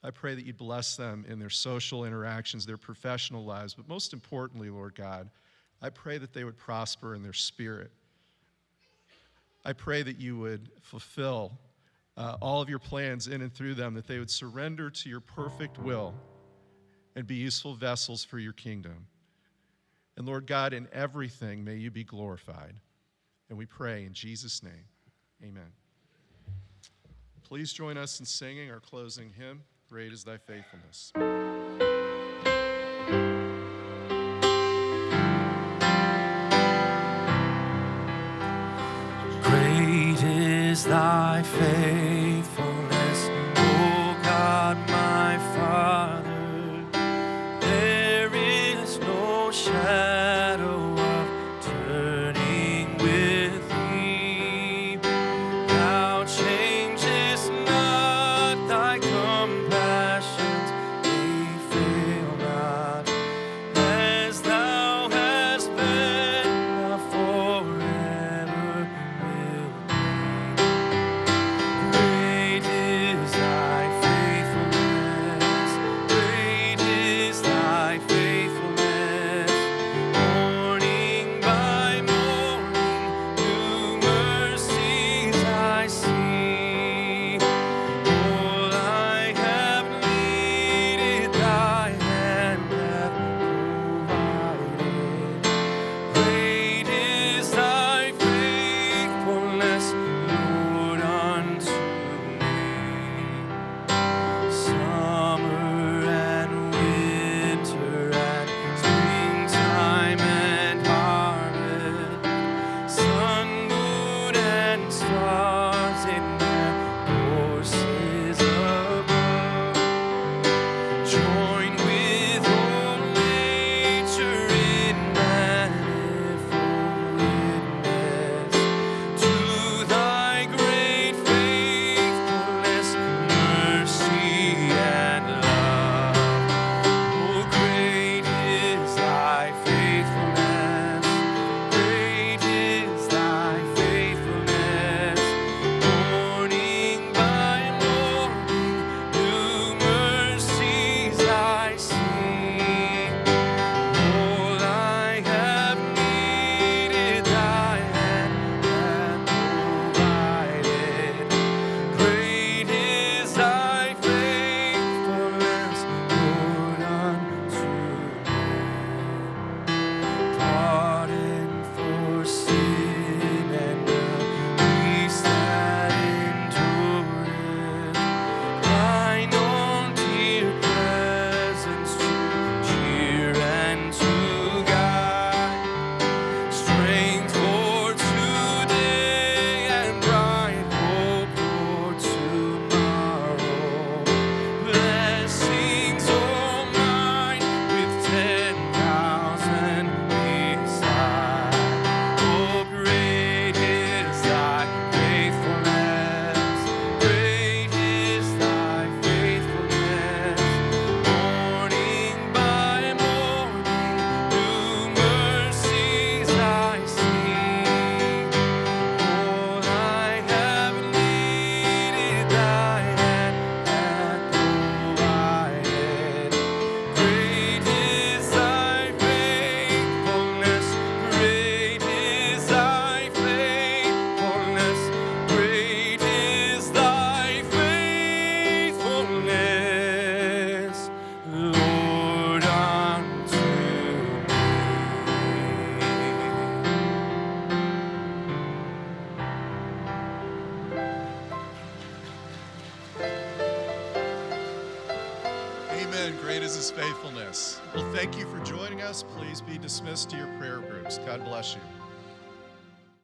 A: I pray that you'd bless them in their social interactions, their professional lives, but most importantly, Lord God, I pray that they would prosper in their spirit. I pray that you would fulfill all of your plans in and through them, that they would surrender to your perfect will and be useful vessels for your kingdom. And Lord God, in everything, may you be glorified. And we pray in Jesus' name, amen. Please join us in singing our closing hymn, Great is Thy Faithfulness.
S: Great is thy faithfulness, O God, my Father. There is no shadow of turning with thee. Thou changest not, thy compassions, they fail not. As thou hast been, thou forever
A: Amen. Great is his faithfulness. Well, thank you for joining us. Please be dismissed to your prayer groups. God bless you.